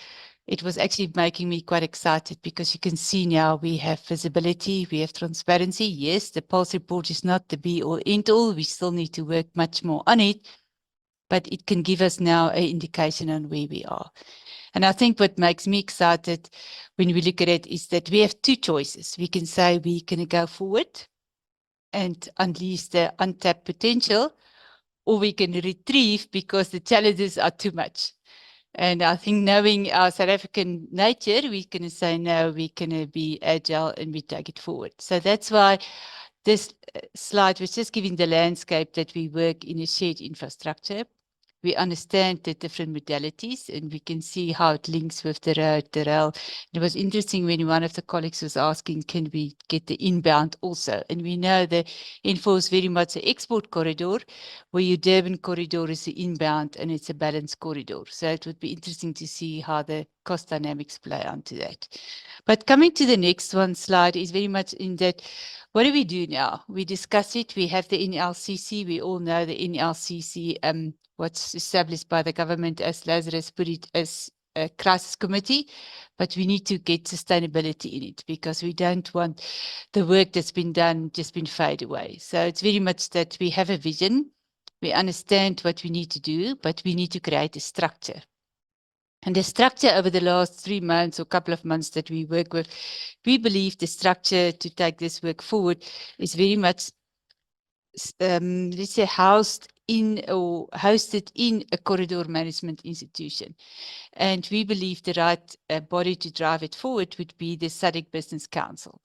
it was actually making me quite excited, because you can see now we have visibility, we have transparency. Yes, the pulse report is not the be or end all. We still need to work much more on it, but it can give us now an indication on where we are. And I think what makes me excited when we look at it is that we have two choices. We can say we can go forward and unleash the untapped potential, or we can retrieve because the challenges are too much. And I think, knowing our South African nature, we can say, no, we can be agile and we take it forward. So that's why this slide was just giving the landscape that we work in a shared infrastructure. We understand the different modalities, and we can see how it links with the road, the rail. It was interesting when one of the colleagues was asking, can we get the inbound also? And we know the N4 is very much an export corridor, where your Durban corridor is the inbound, and it's a balanced corridor. So it would be interesting to see how the cost dynamics play onto that. But coming to the next one slide is very much in that, what do we do now? We discuss it. We have the NLCC. We all know the NLCC, what's established by the government, as Lazarus put it, as a crisis committee, but we need to get sustainability in it, because we don't want the work that's been done just been fade away. So it's very much that we have a vision, we understand what we need to do, but we need to create a structure. And the structure over the last 3 months or couple of months that we work with, we believe the structure to take this work forward is very much, let's say, housed in or hosted in a corridor management institution. And we believe the right body to drive it forward would be the SADC Business Council,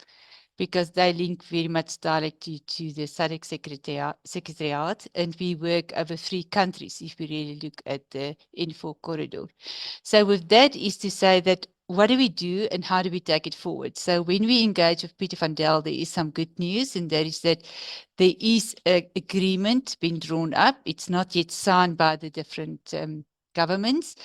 because they link very much directly to the SADC Secretariat, and we work over 3 countries if we really look at the N4 corridor. So with that is to say that, what do we do and how do we take it forward? So when we engage with Peter van Dal, there is some good news, and that is that there is an agreement being drawn up. It's not yet signed by the different governments,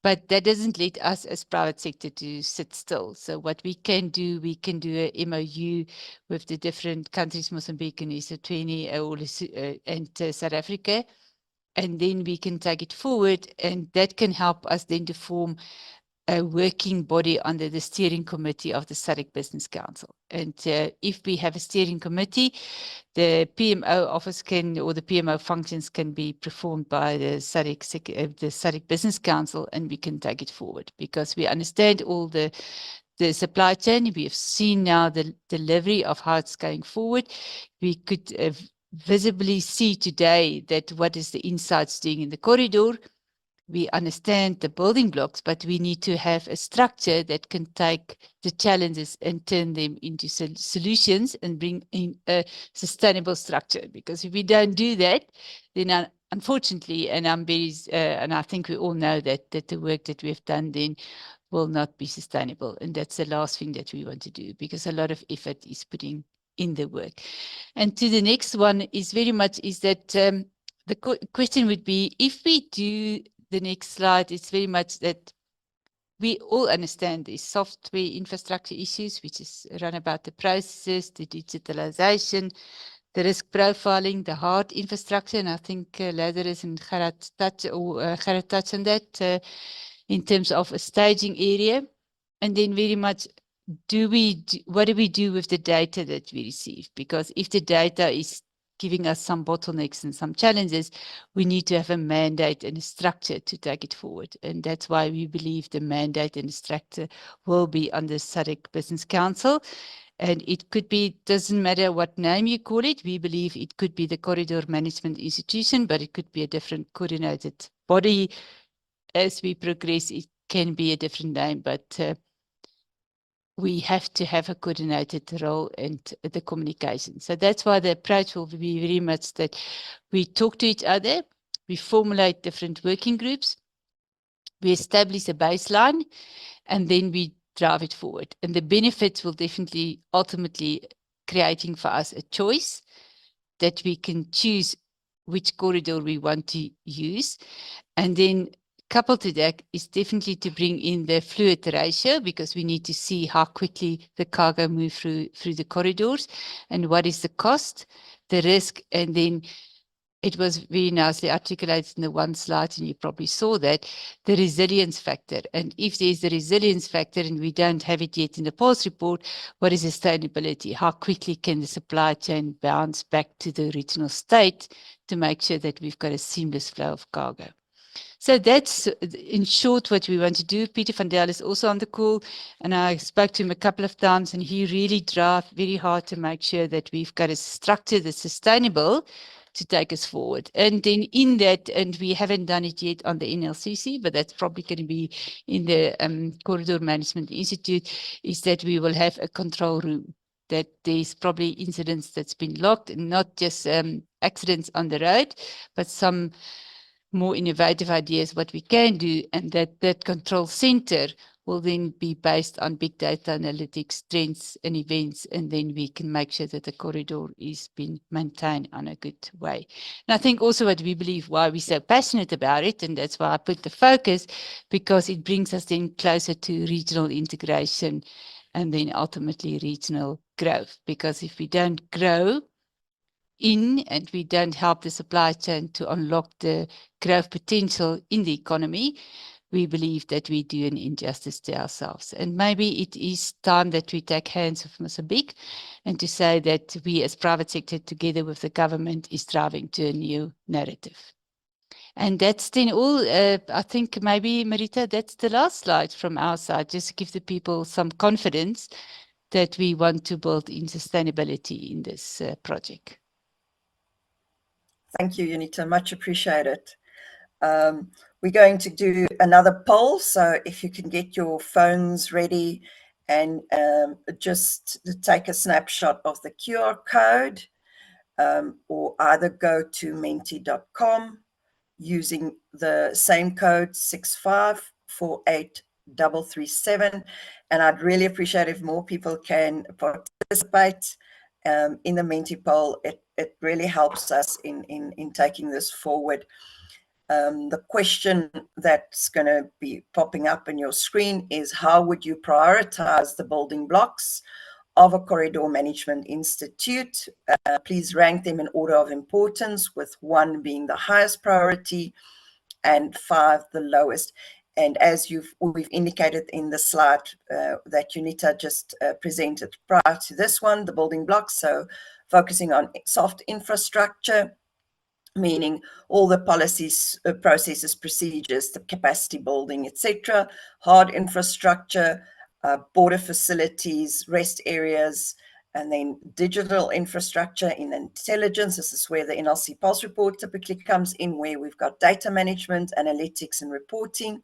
but that doesn't let us as private sector to sit still. So what we can do a MOU with the different countries, Mozambique and Eswatini and South Africa, and then we can take it forward, and that can help us then to form a working body under the steering committee of the SADC Business Council. And if we have a steering committee, the PMO office can, or the PMO functions can be performed by the SADC Business Council, and we can take it forward, because we understand all the supply chain. We have seen now the delivery of how it's going forward. We could visibly see today that what is the insights doing in the corridor. We understand the building blocks, but we need to have a structure that can take the challenges and turn them into solutions and bring in a sustainable structure. Because if we don't do that, then unfortunately, and and I think we all know that the work that we've done then will not be sustainable, and that's the last thing that we want to do, because a lot of effort is putting in the work. And to the next one is very much is that the question would be, if we do the next slide, it's very much that we all understand these software infrastructure issues, which is around about the processes, the digitalization, the risk profiling, the hard infrastructure, and I think Lazarus and Gerard touched on that in terms of a staging area. And then very much, what do we do with the data that we receive? Because if the data is giving us some bottlenecks and some challenges, we need to have a mandate and a structure to take it forward. And that's why we believe the mandate and the structure will be under SADC Business Council. And it could be, doesn't matter what name you call it, we believe it could be the Corridor Management Institution, but it could be a different coordinated body. As we progress, it can be a different name, but we have to have a coordinated role and the communication. So that's why the approach will be very much that we talk to each other, we formulate different working groups, we establish a baseline, and then we drive it forward. And the benefits will definitely ultimately creating for us a choice that we can choose which corridor we want to use. And then coupled to that is definitely to bring in the fluid ratio, because we need to see how quickly the cargo move through the corridors and what is the cost, the risk, and then it was very nicely articulated in the one slide, and you probably saw that, the resilience factor. And if there's the resilience factor and we don't have it yet in the pulse report, what is sustainability? How quickly can the supply chain bounce back to the original state to make sure that we've got a seamless flow of cargo? So that's, in short, what we want to do. Peter van Dale is also on the call, and I spoke to him a couple of times, and he really drives very hard to make sure that we've got a structure that's sustainable to take us forward. And then in that, and we haven't done it yet on the NLCC, but that's probably going to be in the Corridor Management Institute, is that we will have a control room, that there's probably incidents that's been logged, and not just accidents on the road, but some more innovative ideas what we can do, and that control center will then be based on big data analytics, trends and events, and then we can make sure that the corridor is being maintained on a good way. And I think also what we believe, why we're so passionate about it, and that's why I put the focus, because it brings us then closer to regional integration and then ultimately regional growth. Because if we don't grow and we don't help the supply chain to unlock the growth potential in the economy, we believe that we do an injustice to ourselves. And maybe it is time that we take hands of Mozambique and to say that we as private sector together with the government is driving to a new narrative. And that's then all. I think maybe, Marita, that's the last slide from our side, just to give the people some confidence that we want to build in sustainability in this project. Thank you, Unita. Much appreciated. We're going to do another poll, so if you can get your phones ready and just take a snapshot of the QR code, or either go to menti.com using the same code 6548337. And I'd really appreciate if more people can participate in the Menti poll. It really helps us in taking this forward. The question that's going to be popping up on your screen is, how would you prioritize the building blocks of a Corridor Management Institute? Please rank them in order of importance, with 1 being the highest priority and 5 the lowest. And as we've indicated in the slide that Unita just presented prior to this one, the building blocks, so focusing on soft infrastructure, meaning all the policies, processes, procedures, the capacity building, etc. Hard infrastructure, border facilities, rest areas, and then digital infrastructure in intelligence. This is where the NLC Pulse report typically comes in, where we've got data management, analytics, and reporting.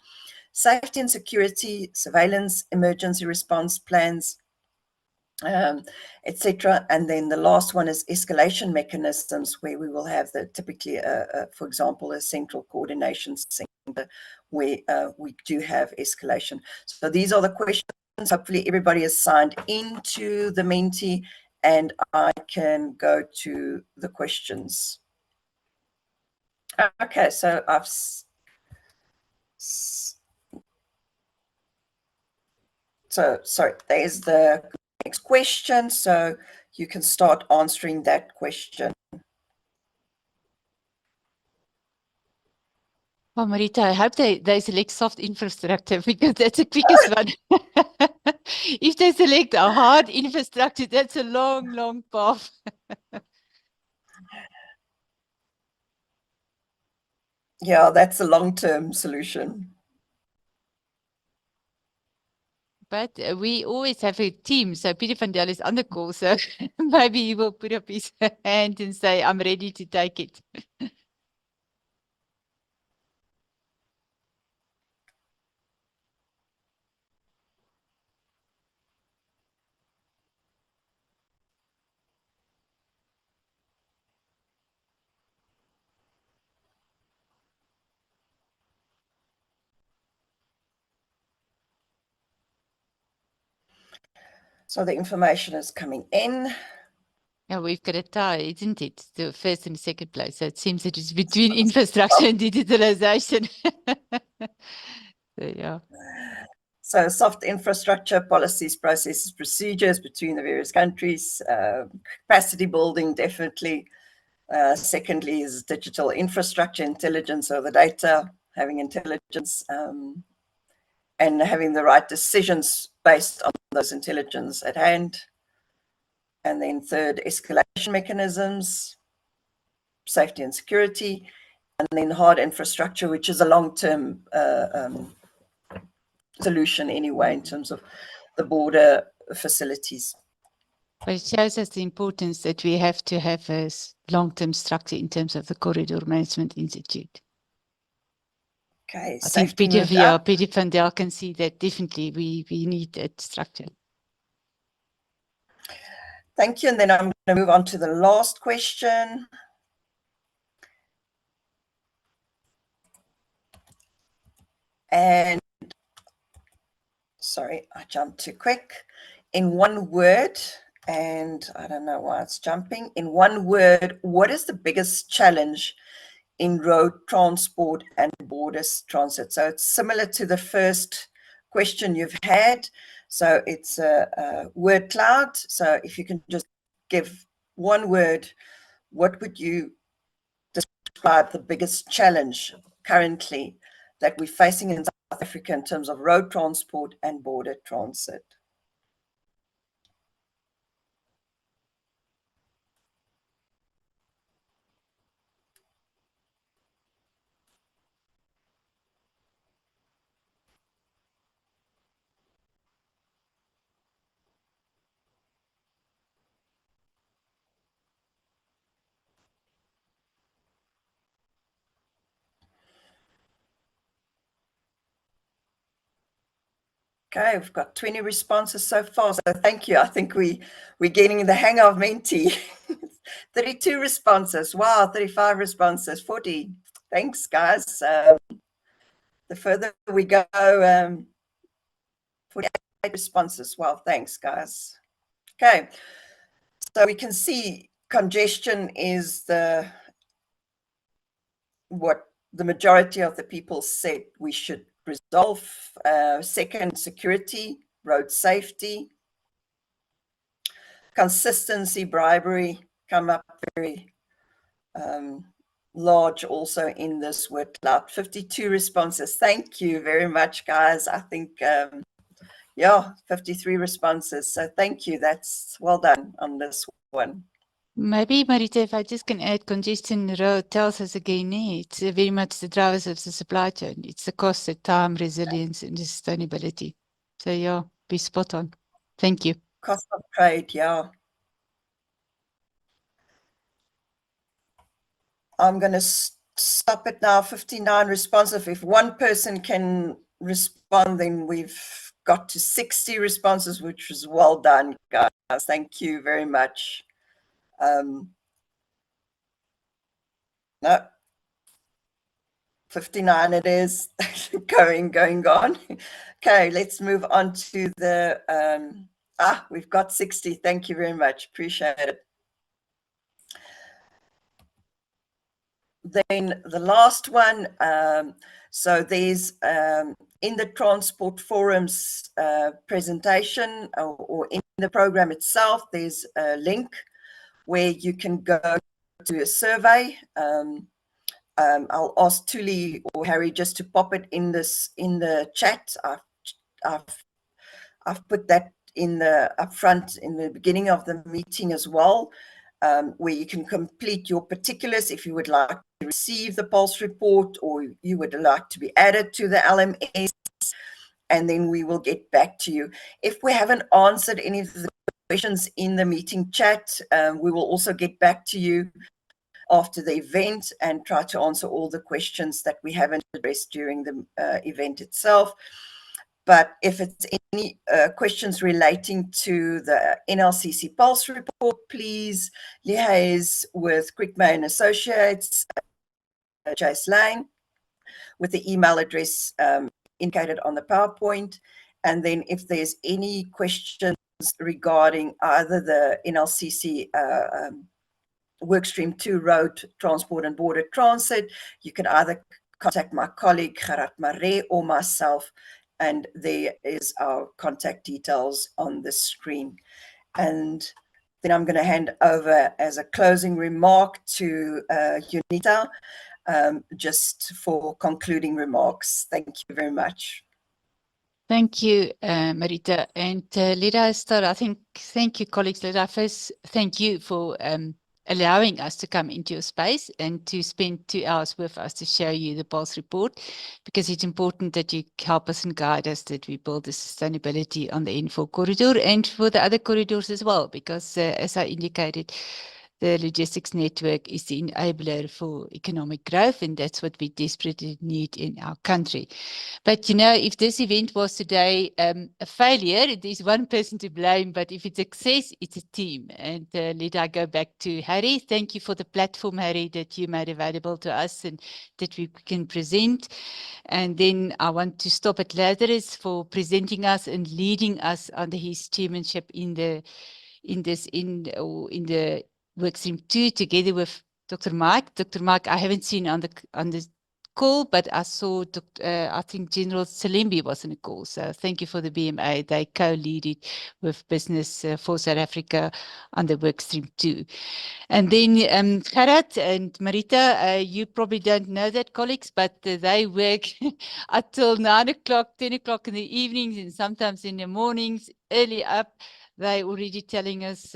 Safety and security, surveillance, emergency response plans, etc. And then the last one is escalation mechanisms, where we will have typically, for example, a central coordination center where we do have escalation. So these are the questions. Hopefully everybody is signed into the Menti, and I can go to the questions. Okay, so sorry, there's the next question, so you can start answering that question. Oh, Marita, I hope they select soft infrastructure, because that's the quickest one. If they select a hard infrastructure, that's a long, long path. Yeah, that's a long-term solution. But we always have a team. So Peter van Dale is on the call. So maybe he will put up his hand and say, I'm ready to take it. So the information is coming in. Yeah, we've got a tie, isn't it? The first and second place. So it seems it is between infrastructure and digitalization. So, yeah. So soft infrastructure, policies, processes, procedures between the various countries, capacity building, definitely. Secondly is digital infrastructure, intelligence over the data, having intelligence, and having the right decisions based on those intelligence at hand. And then third, escalation mechanisms, safety and security, and then hard infrastructure, which is a long-term solution anyway in terms of the border facilities. But it shows us the importance that we have to have a long-term structure in terms of the Corridor Management Institute. Okay, I think Peter van Dale can see that definitely we need that structure. Thank you. And then I'm going to move on to the last question. And sorry, I jumped too quick. In one word, and I don't know why it's jumping. In one word, what is the biggest challenge in road transport and border transit? So it's similar to the first question you've had. So it's a word cloud. So if you can just give one word, what would you describe the biggest challenge currently that we're facing in South Africa in terms of road transport and border transit? Okay, we've got 20 responses so far, so thank you. I think we're getting the hang of Menti. 32 responses. Wow, 35 responses, 40. Thanks, guys. The further we go, 48 responses. Wow, thanks, guys. Okay, so we can see congestion is what the majority of the people said we should resolve. Second, security, road safety. Consistency, bribery come up very large also in this word cloud. 52 responses. Thank you very much, guys. I think, yeah, 53 responses. So thank you. That's well done on this one. Maybe, Marita, if I just can add, congestion road tells us again, it's very much the drivers of the supply chain. It's the cost, the time, resilience, and the sustainability. So, yeah, be spot on. Thank you. Cost of trade, yeah. I'm going to stop it now. 59 responsive. If one person can respond, then we've got to 60 responses, which was well done, guys. Thank you very much. No, 59 it is. going on. Okay, let's move on to the we've got 60. Thank you very much. Appreciate it. Then the last one, so there's in the Transport Forum's presentation or in the program itself, there's a link where you can go to a survey. I'll ask Tuli or Harry just to pop it in the chat. I've put that in the upfront in the beginning of the meeting as well, where you can complete your particulars if you would like to receive the pulse report or you would like to be added to the LMS, and then we will get back to you. If we haven't answered any of the questions in the meeting chat, we will also get back to you after the event and try to answer all the questions that we haven't addressed during the event itself. But if it's any questions relating to the NLCC Pulse report, please liaise with Quickmay and Associates, Chase Lane, with the email address indicated on the PowerPoint. And then if there's any questions regarding either the NLCC Workstream 2 Road Transport and Border Transit, you can either contact my colleague Gerard Maree or myself, and there is our contact details on the screen. And then I'm going to hand over as a closing remark to Unita, just for concluding remarks. Thank you very much. Thank you, Marita. And let us start. I think, thank you, colleagues. Let us first thank you for allowing us to come into your space and to spend 2 hours with us to show you the pulse report, because it's important that you help us and guide us that we build the sustainability on the N4 corridor and for the other corridors as well, because as I indicated, the logistics network is the enabler for economic growth, and that's what we desperately need in our country. But, you know, if this event was today a failure, there's one person to blame, but if it's a success, it's a team. And let I go back to Harry. Thank you for the platform, Harry, that you made available to us and that we can present. And then I want to stop at Lazarus for presenting us and leading us under his chairmanship in the Workstream 2 together with Dr. Mike. Dr. Mike, I haven't seen on the call, but I saw I think General Salimbi was on the call. So thank you for the BMA. They co-lead it with Business for South Africa on the Workstream 2. And then Gerard and Marita, you probably don't know that, colleagues, but they work until 9 o'clock, 10 o'clock in the evenings, and sometimes in the mornings, early up. They're already telling us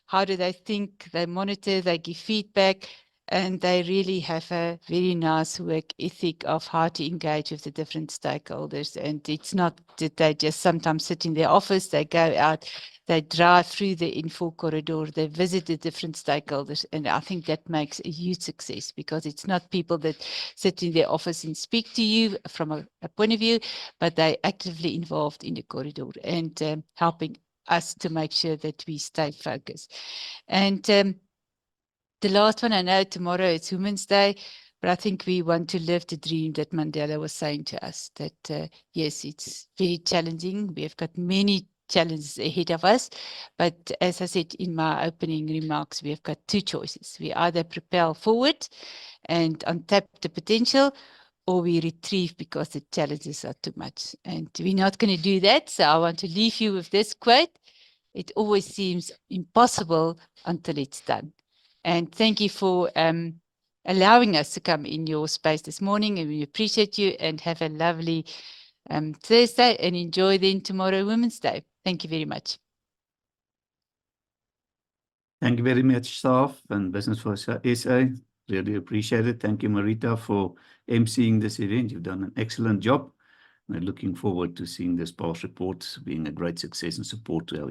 how do they think, they monitor, they give feedback, and they really have a very nice work ethic of how to engage with the different stakeholders. And it's not that they just sometimes sit in their office, they go out, they drive through the N4 corridor, they visit the different stakeholders. And I think that makes a huge success, because it's not people that sit in their office and speak to you from a point of view, but they're actively involved in the corridor and helping us to make sure that we stay focused. And the last one, I know tomorrow it's Women's Day, but I think we want to live the dream that Mandela was saying to us, that yes, it's very challenging. We have got many challenges ahead of us, but as I said in my opening remarks, we have got 2 choices. We either propel forward and untap the potential, or we retrieve because the challenges are too much. And we're not going to do that. So I want to leave you with this quote: it always seems impossible until it's done. And thank you for allowing us to come in your space this morning, and we appreciate you, and have a lovely Thursday, and enjoy then tomorrow, Women's Day. Thank you very much. Thank you very much, staff and Business for SA. Really appreciate it. Thank you, Marita, for emceeing this event. You've done an excellent job. We're looking forward to seeing this pulse report being a great success and support to our